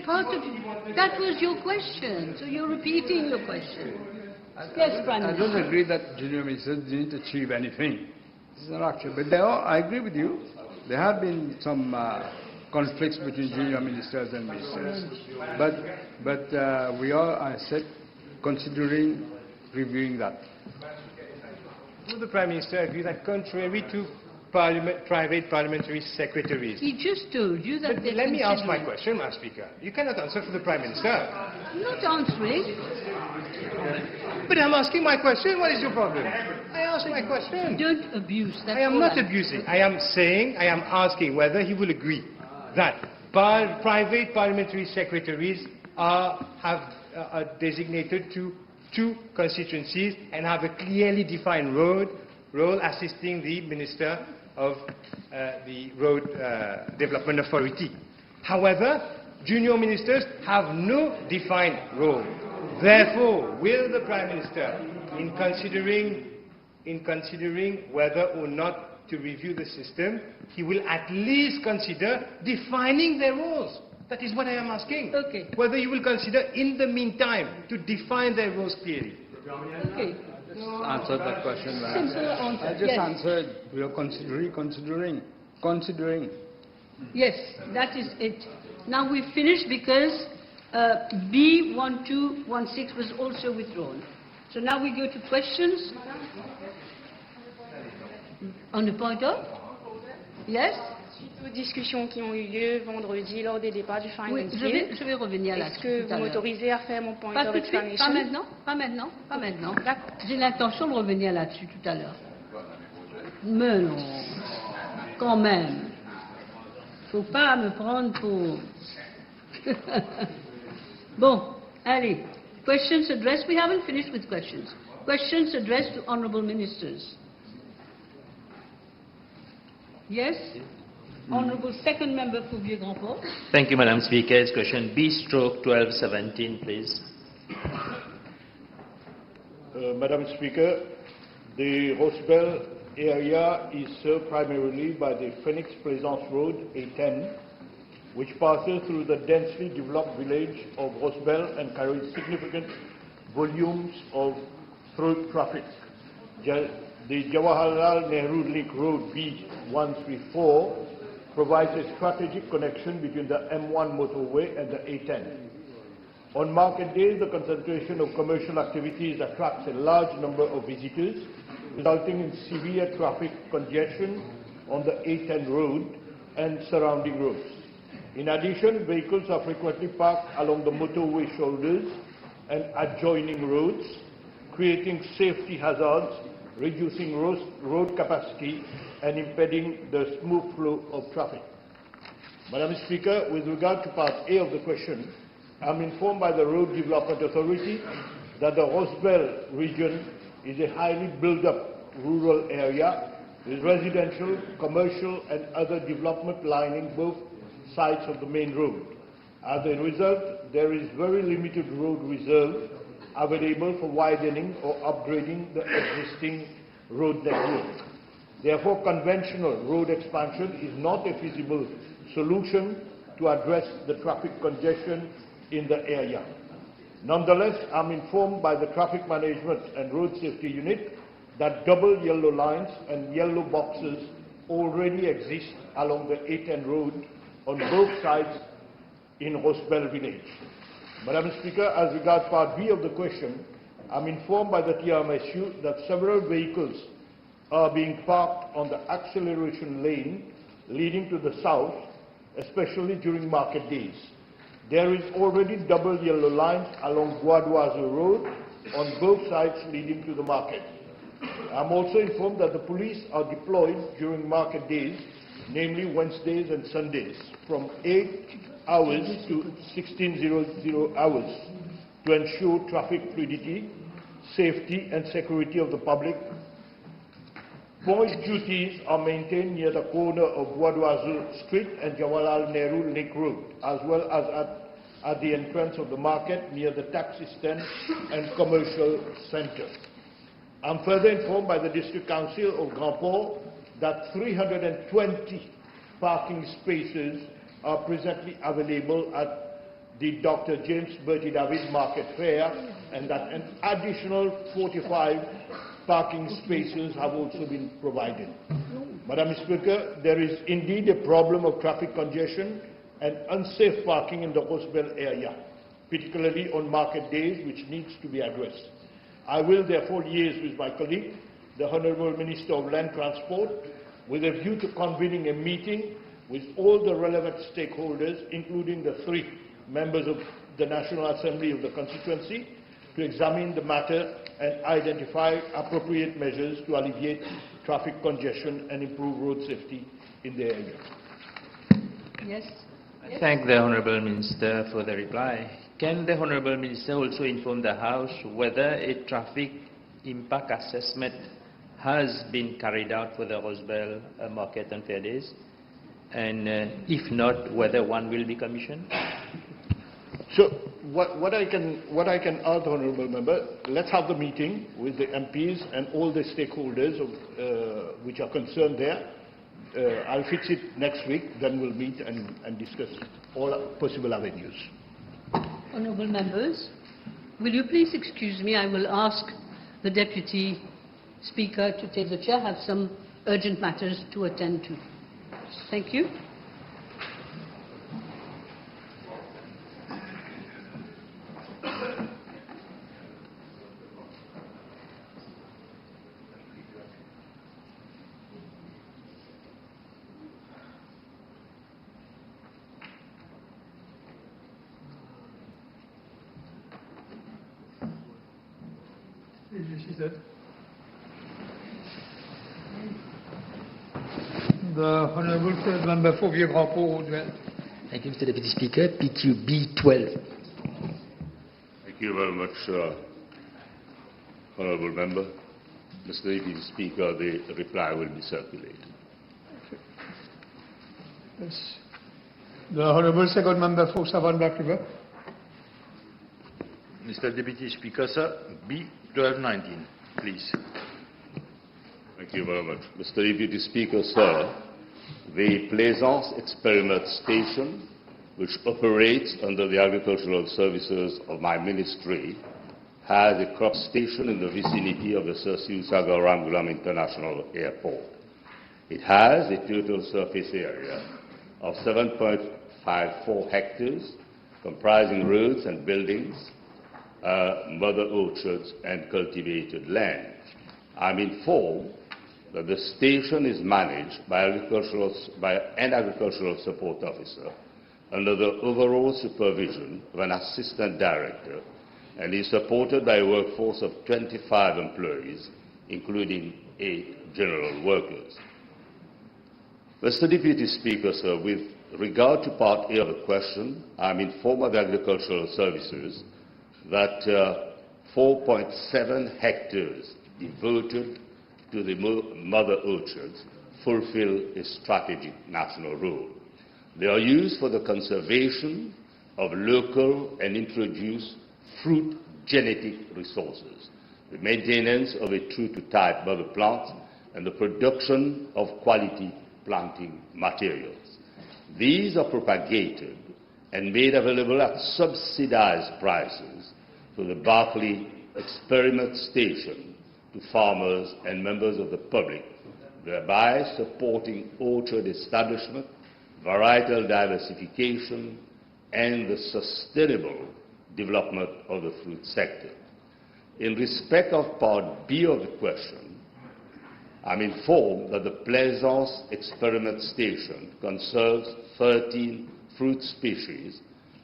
that was your question, so you're repeating your question. Yes, Prime I Minister. don't agree that junior ministers didn't achieve anything. This is not actual. But I agree with you. There have been some conflicts between junior ministers and ministers. But we are, I said, considering reviewing that. Will the Prime Minister agree that contrary to private parliamentary secretaries? He just told you that But they're let me ask my considering- question, Madam Speaker. You cannot answer for the Prime Minister. I'm not answering. But I'm asking my question. What is your problem? I ask my question. Don't abuse. That's I am all not I'm abusing. I am saying, I am asking whether he will agree that private parliamentary secretaries are designated to two constituencies and have a clearly defined role assisting the Minister of the Road Development Authority. However, junior ministers have no defined role. Therefore, will the Prime Minister, in considering whether or not to review the system, he will at least consider defining their roles? That is what I am asking. Okay. Whether you will consider in the meantime to define their roles clearly. Okay. Answered that question. Simple answer. I just Yes. answered. We are considering. Yes, that is it. Now we've finished because B1216 was also withdrawn. So now we go to questions. On the point of? Yes? Suite aux discussions qui ont eu lieu vendredi lors des débats du Oui, Finance je Bill, vais revenir est-ce là-dessus. que tout à vous l'heure. m'autorisez à faire mon point Pas of tout de suite, explanation? pas maintenant. D'accord. J'ai l'intention de revenir là-dessus tout à l'heure. Mais non, quand même. Faut pas me prendre pour... Bon, allez. Questions addressed. We haven't finished with questions. Questions addressed to honourable ministers. Yes? Honourable second member for Vieux-Grand-Port. Thank you, Madam Speaker. It's question B/1217, please. Madam Speaker, the Rosebel area is served primarily by the Phoenix Plaisance Road, A10, which passes through the densely developed village of Rosebel and carries significant volumes of through traffic. The Jawaharlal Nehru Link Road B134 provides a strategic connection between the M1 motorway and the A10. On market days, the concentration of commercial activities attracts a large number of visitors, resulting in severe traffic congestion on the A10 road and surrounding roads. In addition, vehicles are frequently parked along the motorway shoulders and adjoining roads, creating safety hazards, reducing road capacity and impeding the smooth flow of traffic. Madam Speaker, with regard to part A of the question, I am informed by the Road Development Authority that the Rosebel region is a highly built-up rural area with residential, commercial and other development lining both sides of the main road. As a result, there is very limited road reserve available for widening or upgrading the existing road network. Therefore, conventional road expansion is not a feasible solution to address the traffic congestion in the area. Nonetheless, I am informed by the Traffic Management and Road Safety Unit that double yellow lines and yellow boxes already exist along the A10 road on both sides in Rosebel village. Madam Speaker, as regards part B of the question, I am informed by the TRMSU that several vehicles are being parked on the acceleration lane leading to the south, especially during market days. There is already double yellow lines along Guadoise Road on both sides leading to the market. I am also informed that the police are deployed during market days, namely Wednesdays and Sundays, from 8 hours to 1600 hours to ensure traffic fluidity, safety and security of the public. Point duties are maintained near the corner of Guadoise Street and Jawaharlal Nehru Link Road, as well as at the entrance of the market near the taxi stand and commercial centre. I am further informed by the District Council of Grand Port that 320 parking spaces are presently available at the Dr. James Bertie David Market Fair, and that an additional 45 parking spaces have also been provided. Madam Speaker, there is indeed a problem of traffic congestion and unsafe parking in the Rosebel area, particularly on market days, which needs to be addressed. I will therefore liaise with my colleague, the Honourable Minister of Land Transport, with a view to convening a meeting with all the relevant stakeholders, including the 3 members of the National Assembly of the constituency, to examine the matter and identify appropriate measures to alleviate traffic congestion and improve road safety in the area. Yes. I thank the Honourable Minister for the reply. Can the Honourable Minister also inform the House whether a traffic impact assessment has been carried out for the Rosebel market and fair days? And if not, whether one will be commissioned? So what I can ask the honourable member, let's have the meeting with the MPs and all the stakeholders which are concerned there. I'll fix it next week, then we'll meet and discuss all possible avenues. Honourable members, will you please excuse me? I will ask the Deputy Speaker to take the chair. I have some urgent matters to attend to. Thank you. The Honourable Third Member for Vieux-Grand-Port. Thank you, Mr. Deputy Speaker. PQB 12. Thank you very much, Honourable Member. Mr. Deputy Speaker, the reply will be circulated. Yes. The Honourable Second Member for Savannah River. Mr. Deputy Speaker, sir, B 1219, please. Thank you very much. Mr. Deputy Speaker, sir, the Plaisance Experiment Station, which operates under the agricultural services of my ministry, has a crop station in the vicinity of the Sir Siu Sagar Ramgulam International Airport. It has a total surface area of 7.54 hectares, comprising roads and buildings, mother orchards and cultivated land. I'm informed that the station is managed by an agricultural support officer under the overall supervision of an assistant director and is supported by a workforce of 25 employees, including 8 general workers. Mr. Deputy Speaker, sir, with regard to Part A of the question, I'm informed by the agricultural services that 4.7 hectares devoted to the mother orchards fulfill a strategic national role. They are used for the conservation of local and introduced fruit genetic resources, the maintenance of a true-to-type mother plant, and the production of quality planting materials. These are propagated and made available at subsidized prices to the Berkeley Experiment Station to farmers and members of the public, thereby supporting orchard establishment, varietal diversification, and the sustainable development of the fruit sector. In respect of Part B of the question, I'm informed that the Plaisance Experiment Station conserves 13 fruit species,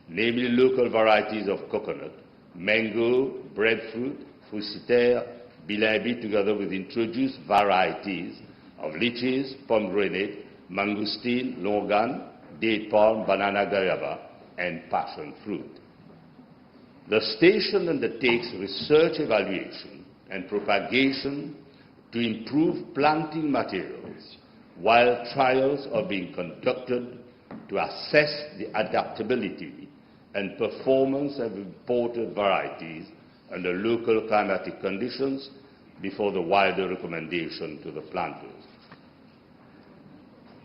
namely local varieties of coconut, mango, breadfruit, fructifère, bilimbi, together with introduced varieties of lychees, pomegranate, mangosteen, longan, date palm, banana guayaba, and passion fruit. The station undertakes research evaluation and propagation to improve planting materials, while trials are being conducted to assess the adaptability and performance of imported varieties under local climatic conditions before the wider recommendation to the planters.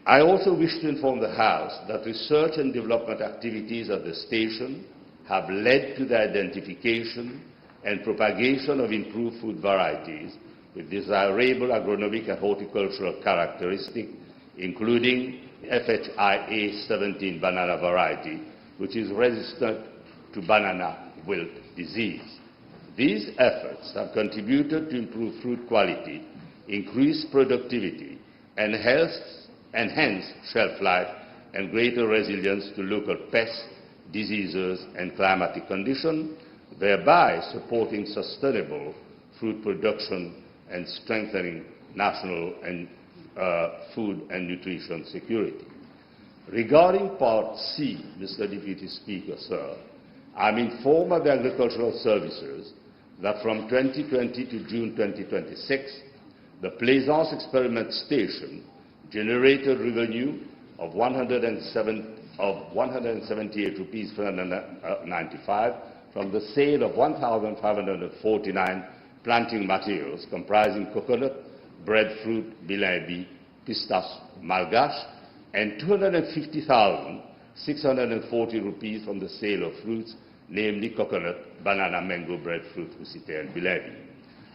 I also wish to inform the House that research and development activities at the station have led to the identification and propagation of improved food varieties with desirable agronomic and horticultural characteristics, including FHIA 17 banana variety, which is resistant to banana wilt disease. These efforts have contributed to improve fruit quality, increase productivity, enhance shelf life, and greater resilience to local pests, diseases, and climatic conditions, thereby supporting sustainable fruit production and strengthening national and food and nutrition security. Regarding Part C, Mr. Deputy Speaker, sir, I'm informed by the Agricultural Services that from 2020 to June 2026, the Plaisance Experiment Station generated revenue of 107 of 178 rupees 495 from the sale of 1,549 planting materials comprising coconut, breadfruit, bilimbi, pistache, malgache, and 250,640 rupees from the sale of fruits, namely coconut, banana, mango, breadfruit, usite, and bilimbi.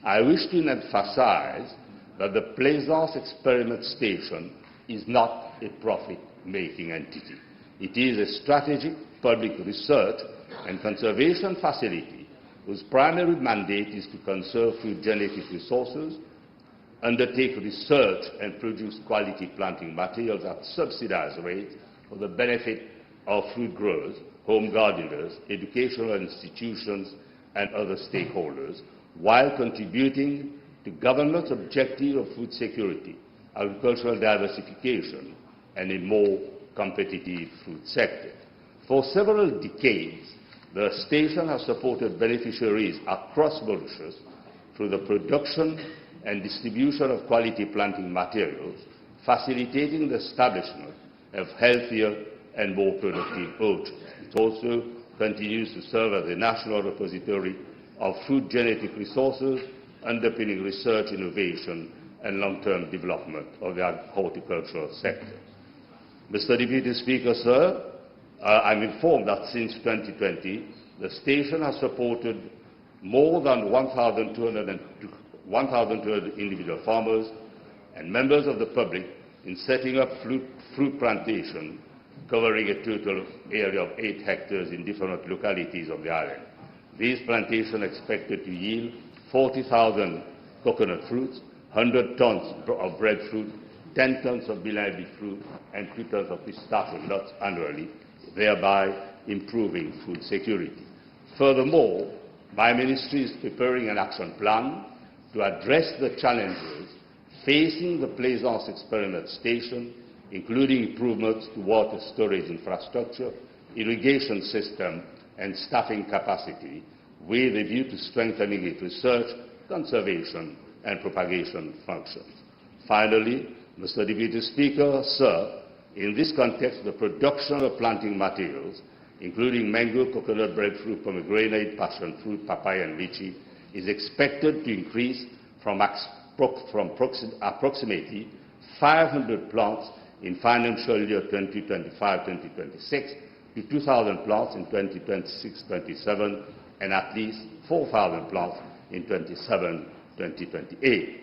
I wish to emphasize that the Plaisance Experiment Station is not a profit-making entity. It is a strategic public research and conservation facility whose primary mandate is to conserve food genetic resources, undertake research and produce quality planting materials at subsidized rates for the benefit of fruit growers, home gardeners, educational institutions, and other stakeholders, while contributing to government's objective of food security, agricultural diversification, and a more competitive food sector. For several decades, the station has supported beneficiaries across Mauritius through the production and distribution of quality planting materials, facilitating the establishment of healthier and more productive orchards. It also continues to serve as a national repository of food genetic resources, underpinning research, innovation, and long-term development of the horticultural sector. Mr. Deputy Speaker, sir, I'm informed that since 2020, the station has supported more than 1,200 individual farmers and members of the public in setting up fruit plantation covering a total area of 8 hectares in different localities of the island. These plantations are expected to yield 40,000 coconut fruits, 100 tons of breadfruit, 10 tons of bilimbi fruit, and 2 tons of pistachio nuts annually, thereby improving food security. Furthermore, my ministry is preparing an action plan to address the challenges facing the Plaisance Experiment Station, including improvements to water storage infrastructure, irrigation system, and staffing capacity, with a view to strengthening its research, conservation, and propagation functions. Finally, Mr. Deputy Speaker, sir, in this context, the production of planting materials, including mango, coconut, breadfruit, pomegranate, passion fruit, papaya, and lychee, is expected to increase from approximately 500 plants in financial year 2025-2026 to 2,000 plants in 2026-27 and at least 4,000 plants in 27-2028.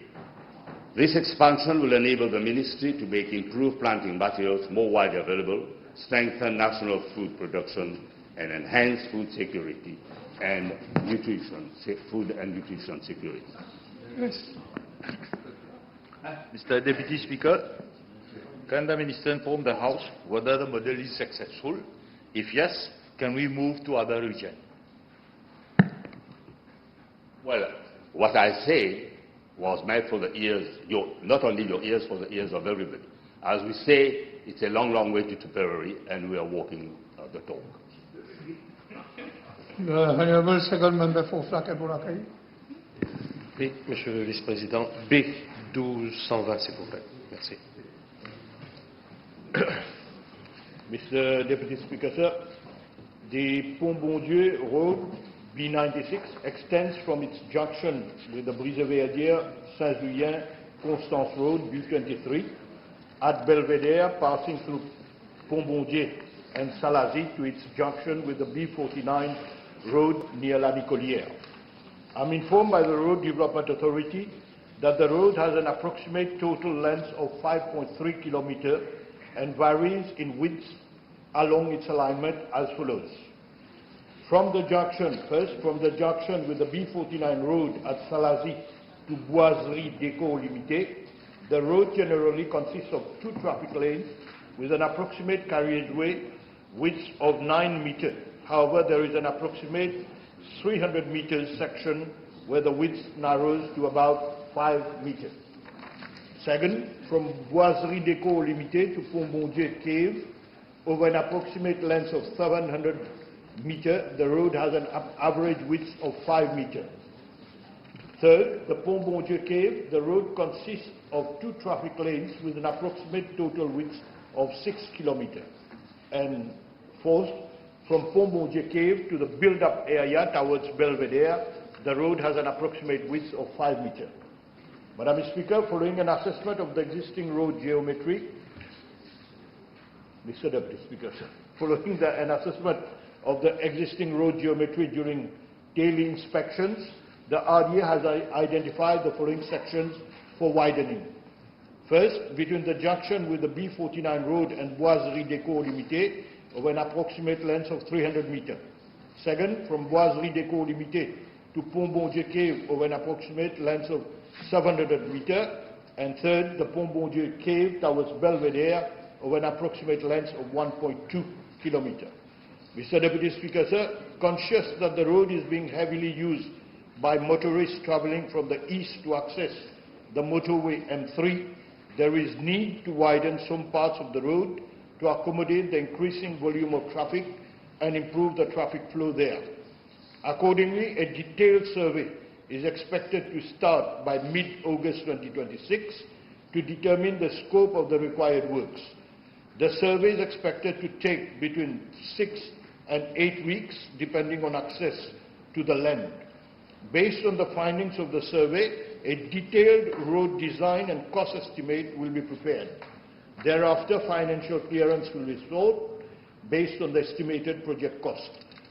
This expansion will enable the ministry to make improved planting materials more widely available, strengthen national food production, and enhance food security and food and nutrition security. Yes. Mr. Deputy Speaker, can the Minister inform the House whether the model is successful? If yes, can we move to other regions? Well, what I say was meant for the ears, not only your ears, for the ears of everybody. As we say, it's a long, long way to Tipperary, and we are walking the talk. The Honourable Second Member for Flac-et-Bouracay. Oui, Monsieur le Vice-président. B1220, s'il vous plaît. Merci. Mr. Deputy Speaker, sir, the Pont-Bon-Dieu Road, B96, extends from its junction with the Brise-Verdière, Saint-Julien, Constance Road, B23, at Belvedere, passing through Pont-Bon-Dieu and Salazie to its junction with the B49 road near La Nicolière. I'm informed by the Road Development Authority that the road has an approximate total length of 5.3 kilometers and varies in width along its alignment as follows. From the junction with the B49 road at Salazie to Boiserie Déco Limité, the road generally consists of 2 traffic lanes with an approximate carriageway width of 9 meters. However, there is an approximate 300 meters section where the width narrows to about 5 meters. Second, from Boiserie Déco Limité to Pont-Bon-Dieu Cave, over an approximate length of 700 meters, the road has an average width of 5 meters. Third, the Pont-Bon-Dieu Cave, the road consists of 2 traffic lanes with an approximate total width of 6 kilometers. and 4th, from Pombonje Cave to the build-up area towards Belvedere, the road has an approximate width of 5 meters. Madam Speaker, following an assessment of the existing road geometry, Mr. Deputy Speaker, sir, following an assessment of the existing road geometry during daily inspections, the RDA has identified the following sections for widening. First, between the junction with the B49 road and Boiserie Déco Limité of an approximate length of 300 meters. Second, from Boiserie Déco Limité to Pombonje Cave of an approximate length of 700 meters. And third, the Pombonje Cave towards Belvedere of an approximate length of 1.2 kilometers. Mr. Deputy Speaker, sir, conscious that the road is being heavily used by motorists travelling from the east to access the motorway M3, there is need to widen some parts of the road to accommodate the increasing volume of traffic and improve the traffic flow there. Accordingly, a detailed survey is expected to start by mid-August 2026 to determine the scope of the required works. The survey is expected to take between 6 and 8 weeks, depending on access to the land. Based on the findings of the survey, a detailed road design and cost estimate will be prepared. Thereafter, financial clearance will be sought based on the estimated project cost.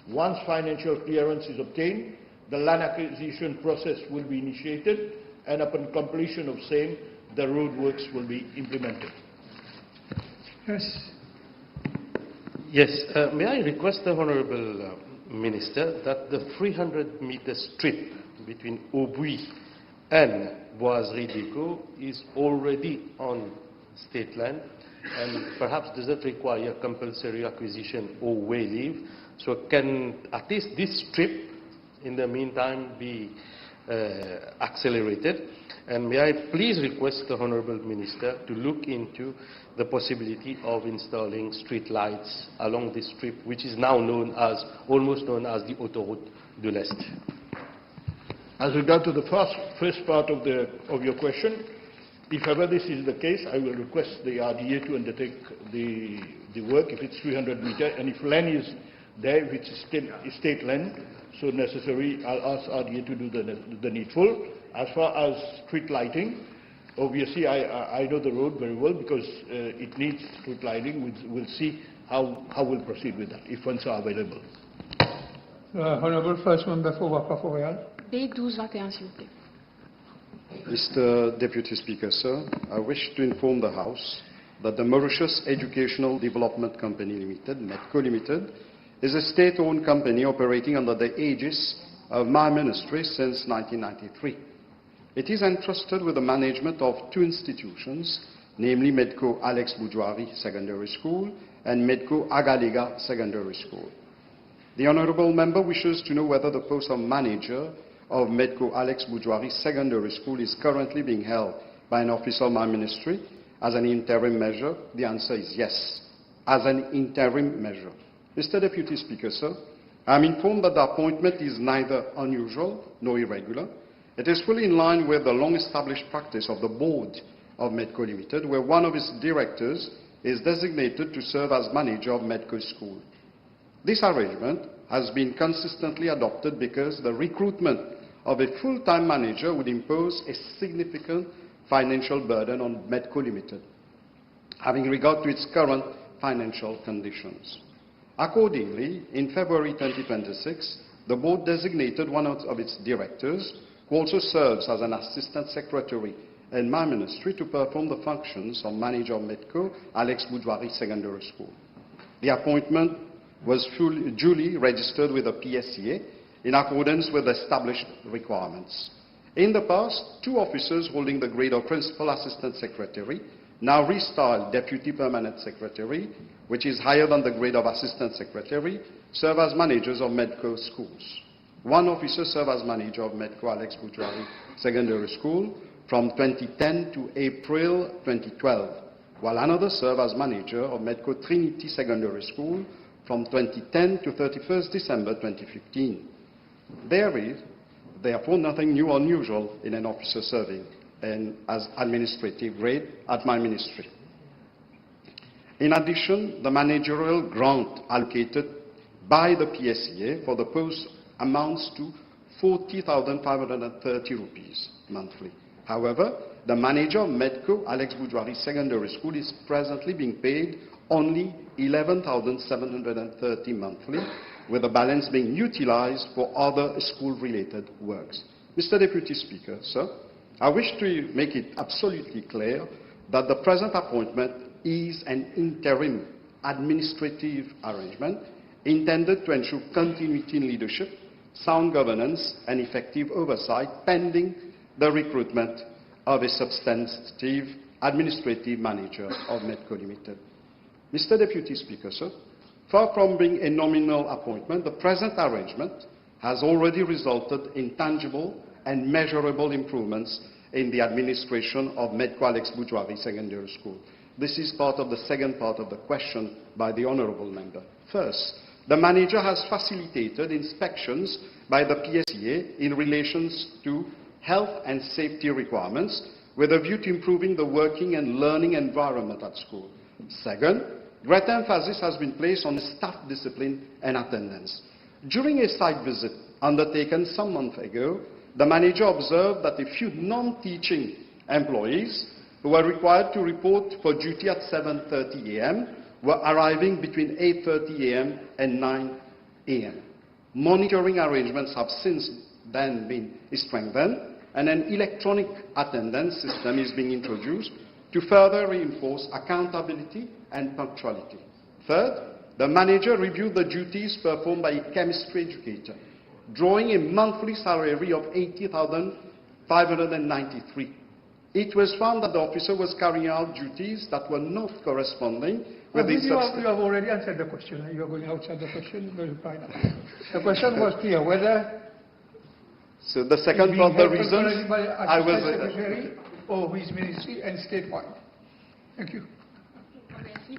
Once financial clearance is obtained, the land acquisition process will be initiated, and upon completion of same, the road works will be implemented. Yes. Yes, may I request the Honourable Minister that the 300-meter strip between Aubuy and Boiserie Déco is already on state land and perhaps does not require compulsory acquisition or way leave. So can at least this strip in the meantime be accelerated? And may I please request the Honourable Minister to look into the possibility of installing street lights along this strip, which is now almost known as the Autoroute de l'Est. As regard to the first part of your question, if ever this is the case, I will request the RDA to undertake the work if it's 300 meters, and if land is there, if it's state land, so necessary, I'll ask RDA to do the needful. As far as street lighting, obviously I know the road very well because it needs street lighting. We'll see how we'll proceed with that, if funds are available. Honourable First Member for Wakaforeal. B1221, s'il vous plaît. Mr. Deputy Speaker, sir, I wish to inform the House that the Mauritius Educational Development Company Limited, MEDCO Limited, is a state-owned company operating under the aegis of my ministry since 1993. It is entrusted with the management of two institutions, namely MEDCO Alex Boudjouari Secondary School and MEDCO Agalega Secondary School. The Honourable Member wishes to know whether the post of manager of MEDCO Alex Boudjouari Secondary School is currently being held by an officer of my ministry as an interim measure. The answer is yes, as an interim measure. Mr. Deputy Speaker, sir, I am informed that the appointment is neither unusual nor irregular. It is fully in line with the long-established practice of the board of MEDCO Limited, where one of its directors is designated to serve as manager of MEDCO School. This arrangement has been consistently adopted because the recruitment of a full-time manager would impose a significant financial burden on MEDCO Limited, having regard to its current financial conditions. Accordingly, in February 2026, the board designated one of its directors, who also serves as an assistant secretary in my ministry, to perform the functions of manager of MEDCO Alex Boudjouari Secondary School. The appointment was duly registered with the PSCA in accordance with established requirements. In the past, two officers holding the grade of Principal Assistant Secretary, now restyled Deputy Permanent Secretary, which is higher than the grade of Assistant Secretary, serve as managers of MEDCO schools. One officer served as manager of MEDCO Alex Boudjouari Secondary School from 2010 to April 2012, while another served as manager of MEDCO Trinity Secondary School from 2010 to 31st December 2015. There is, therefore, nothing new or unusual in an officer serving as administrative grade at my ministry. In addition, the managerial grant allocated by the PSEA for the post amounts to 40,530 rupees monthly. However, the manager of Medco, Alex Boujouari Secondary School, is presently being paid only 11,730 monthly, with the balance being utilized for other school-related works. Mr. Deputy Speaker, sir, I wish to make it absolutely clear that the present appointment is an interim administrative arrangement intended to ensure continuity in leadership, sound governance, and effective oversight pending the recruitment of a substantive administrative manager of Medco Limited. Mr. Deputy Speaker, sir, far from being a nominal appointment, the present arrangement has already resulted in tangible and measurable improvements in the administration of Medco Alex Boujouari Secondary School. This is part of the second part of the question by the honourable member. First, the manager has facilitated inspections by the PSEA in relation to health and safety requirements with a view to improving the working and learning environment at school. Second, great emphasis has been placed on staff discipline and attendance. During a site visit undertaken some months ago, the manager observed that a few non-teaching employees who were required to report for duty at 7:30 a.m. were arriving between 8:30 a.m. and 9 a.m. Monitoring arrangements have since then been strengthened, and an electronic attendance system is being introduced to further reinforce accountability and punctuality. Third, the manager reviewed the duties performed by a chemistry educator, drawing a monthly salary of 80,593. It was found that the officer was carrying out duties that were not corresponding with his substance. You have already answered the question. You are going outside the question. The question was clear whether. So the second part, the reason I was. Secretary or his ministry and statewide. Thank you. Merci.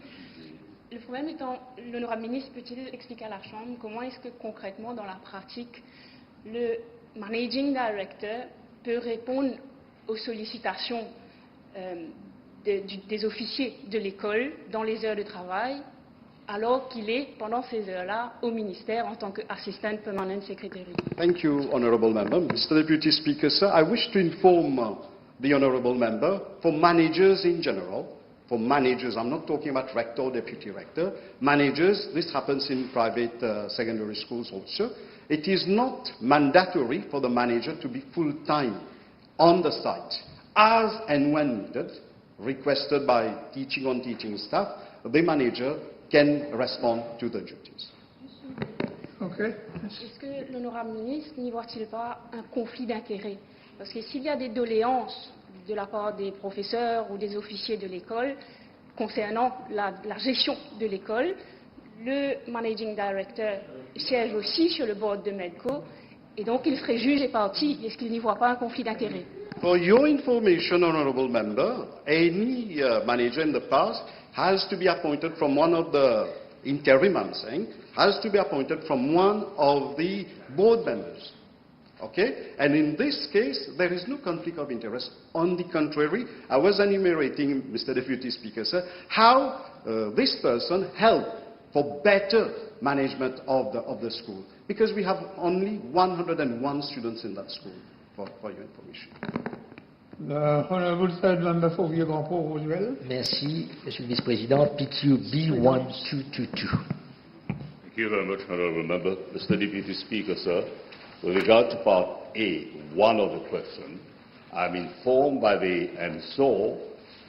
Le problème étant, l'honorable ministre peut-il expliquer à la Chambre comment est-ce que concrètement, dans la pratique, le managing director peut répondre aux sollicitations des officiers de l'école dans les heures de travail, alors qu'il est, pendant ces heures-là, au ministère en tant qu'assistant permanent secretary. Thank you, Honourable Member. Mr. Deputy Speaker, sir, I wish to inform the Honourable Member, for managers in general, for managers, I'm not talking about rector or deputy rector, managers, this happens in private secondary schools also, it is not mandatory for the manager to be full-time on the site. As and when needed, requested by teaching on teaching staff, the manager can respond to the duties. Okay. Est-ce que l'honorable ministre n'y voit-il pas un conflit d'intérêts? Parce que s'il y a des doléances de la part des professeurs ou des officiers de l'école concernant la gestion de l'école, le managing director siège aussi sur le board de Medco et donc il serait juge et partie. Est-ce qu'il n'y voit pas un conflit d'intérêts? For your information, Honourable Member, any manager in the past has to be appointed from one of the interim, I'm saying, has to be appointed from one of the board members. Okay? And in this case, there is no conflict of interest. On the contrary, I was enumerating, Mr. Deputy Speaker, sir, how this person helped for better management of the school. Because we have only 101 students in that school, for your information. The Honourable Third Member for Vieux-Grand-Port, Roosevelt. Merci, Monsieur le Vice-président. PQB 1222. Thank you very much, Honourable Member. Mr. Deputy Speaker, sir, with regard to part A, one of the question, I'm informed by the MSO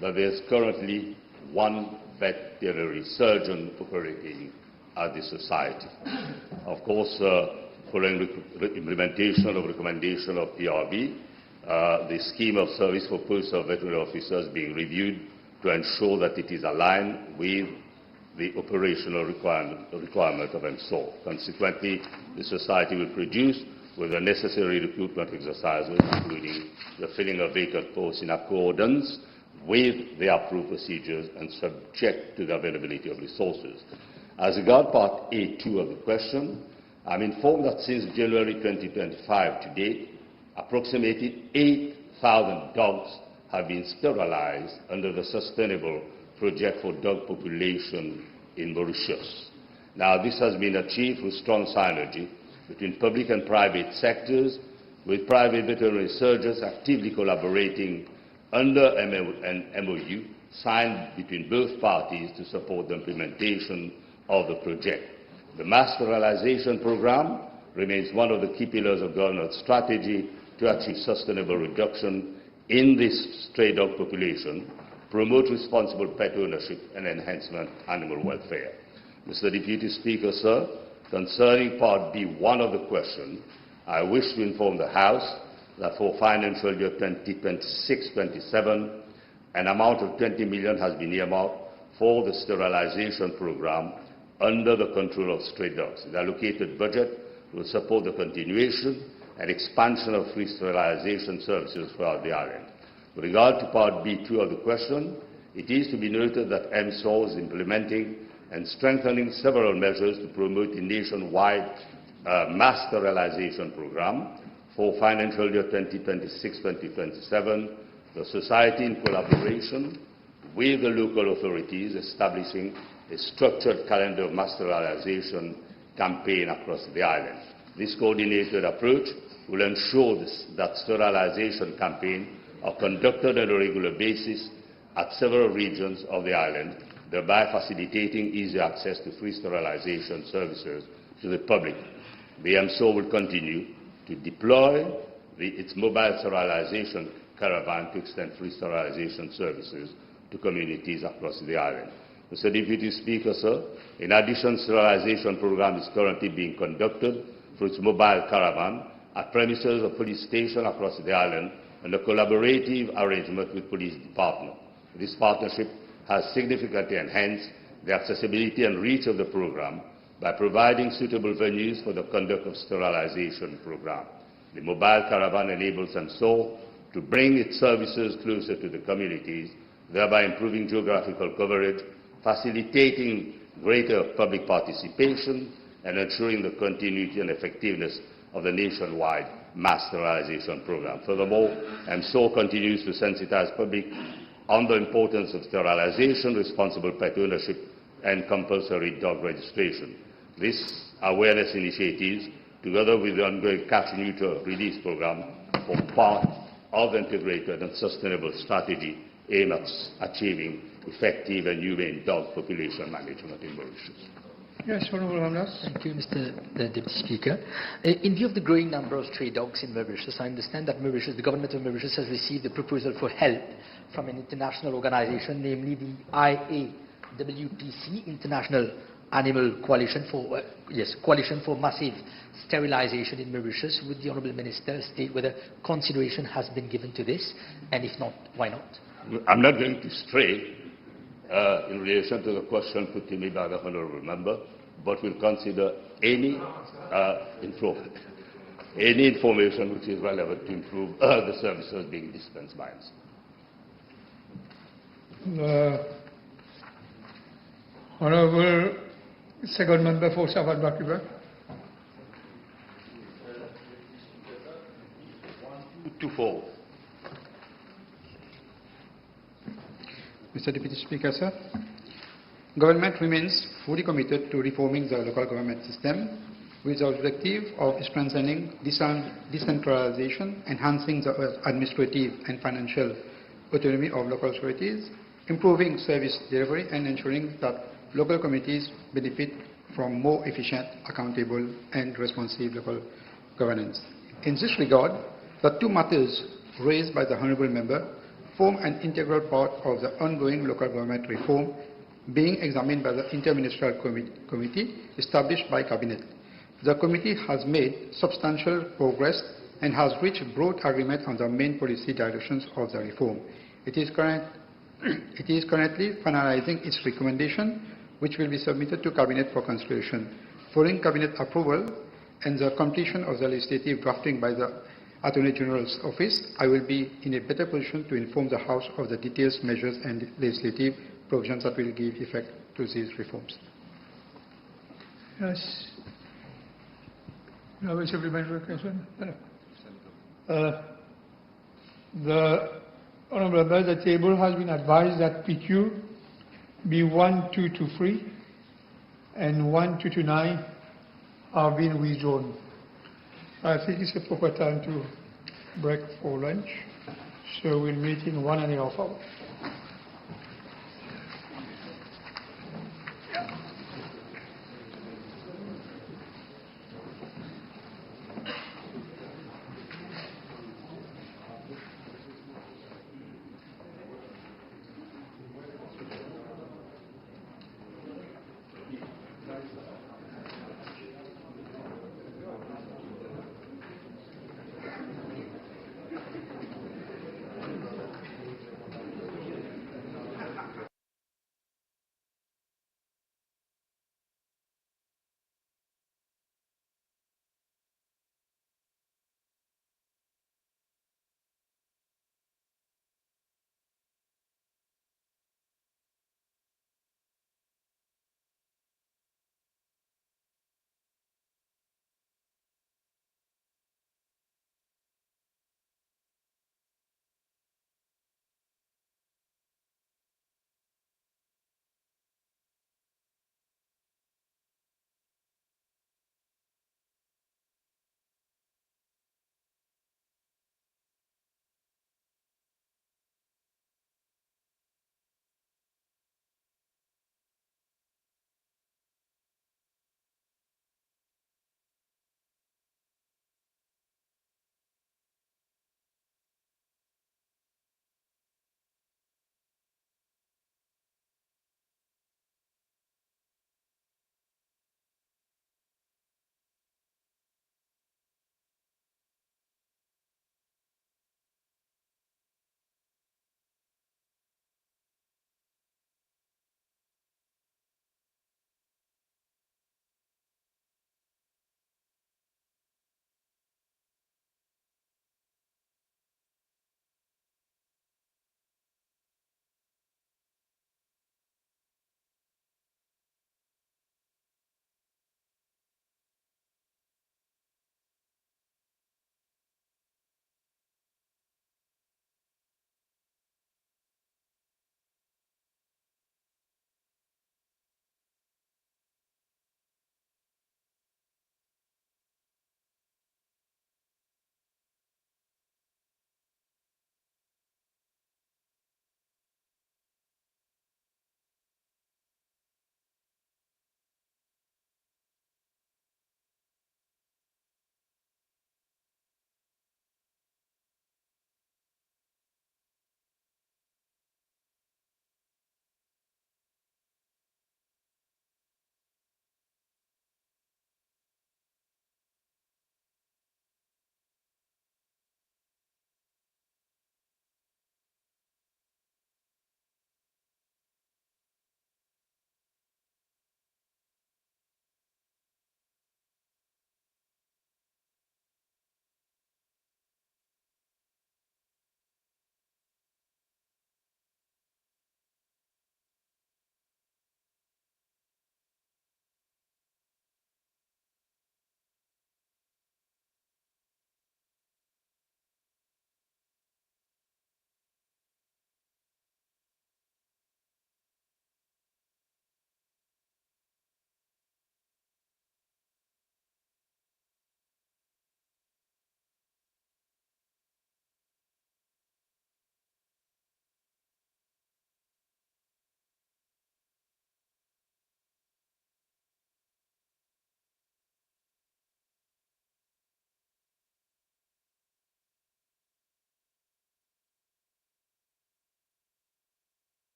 that there is currently one veterinary surgeon operating at the society. Of course, following the implementation of recommendation of PRB, the scheme of service for posts of veterinary officers being reviewed to ensure that it is aligned with the operational requirement of MSO. Consequently, the society will produce with the necessary recruitment exercises, including the filling of vacant posts in accordance with the approved procedures and subject to the availability of resources. As regards part A2 of the question, I'm informed that since January 2025 to date, approximately 8,000 dogs have been sterilized under the Sustainable project for dog population in Mauritius. Now, this has been achieved through strong synergy between public and private sectors, with private veterinary surgeons actively collaborating under an MOU signed between both parties to support the implementation of the project. The mass sterilization program remains one of the key pillars of government strategy to achieve sustainable reduction in this stray dog population, promote responsible pet ownership, and enhancement animal welfare. Mr. Deputy Speaker, sir, concerning Part B1 of the question, I wish to inform the House that for financial year 2026-27, an amount of 20 million has been earmarked for the sterilization program under the control of stray dogs. The allocated budget will support the continuation and expansion of free sterilization services throughout the island. With regard to Part B2 of the question, it is to be noted that MSOR is implementing and strengthening several measures to promote a nationwide mass sterilization program. For financial year 2026-2027, the Society, in collaboration with the local authorities, establishing a structured calendar of mass sterilization campaign across the island. This coordinated approach will ensure that sterilization campaigns are conducted on a regular basis at several regions of the island, thereby facilitating easy access to free sterilization services to the public. The MSO will continue to deploy its mobile sterilization caravan to extend free sterilization services to communities across the island. Mr. Deputy Speaker, sir, in addition, sterilization program is currently being conducted through its mobile caravan at premises of police stations across the island and a collaborative arrangement with police department. This partnership has significantly enhanced the accessibility and reach of the program by providing suitable venues for the conduct of sterilization program. The mobile caravan enables MSO to bring its services closer to the communities, thereby improving geographical coverage, facilitating greater public participation, and ensuring the continuity and effectiveness of the nationwide mass sterilization program. Furthermore, MSO continues to sensitize public on the importance of sterilization, responsible pet ownership, and compulsory dog registration. These awareness initiatives, together with the ongoing catch-neuter release program, form part of the integrated and sustainable strategy aimed at achieving effective and humane dog population management in Mauritius. Yes, Honourable Hamdas. Thank you, Mr. Deputy Speaker. In view of the growing number of stray dogs in Mauritius, I understand that the government of Mauritius has received a proposal for help from an international organization, namely the IAWPC, International Animal Coalition for Massive Sterilization in Mauritius. Would the Honourable Minister state whether consideration has been given to this, and if not, why not? I'm not going to stray in relation to the question put to me by the Honourable Member, but will consider any information which is relevant to improve the services being dispensed by us. Honourable Second Member for Savat Bakiba. 224. Mr. Deputy Speaker, sir. Government remains fully committed to reforming the local government system with the objective of strengthening decentralization, enhancing the administrative and financial autonomy of local authorities, improving service delivery, and ensuring that local communities benefit from more efficient, accountable, and responsive local governance. In this regard, the two matters raised by the Honourable Member form an integral part of the ongoing local government reform being examined by the Interministerial Committee established by Cabinet. The committee has made substantial progress and has reached broad agreement on the main policy directions of the reform. It is currently finalizing its recommendation, which will be submitted to Cabinet for consideration. Following Cabinet approval and the completion of the legislative drafting by the Attorney General's Office, I will be in a better position to inform the House of the detailed measures and legislative provisions that will give effect to these reforms. Yes. You have a supplementary question? The Honourable Member, the table has been advised that PQ B1223 and 1229 are being withdrawn. I think it's a proper time to break for lunch, so we'll meet in 1.5 hours.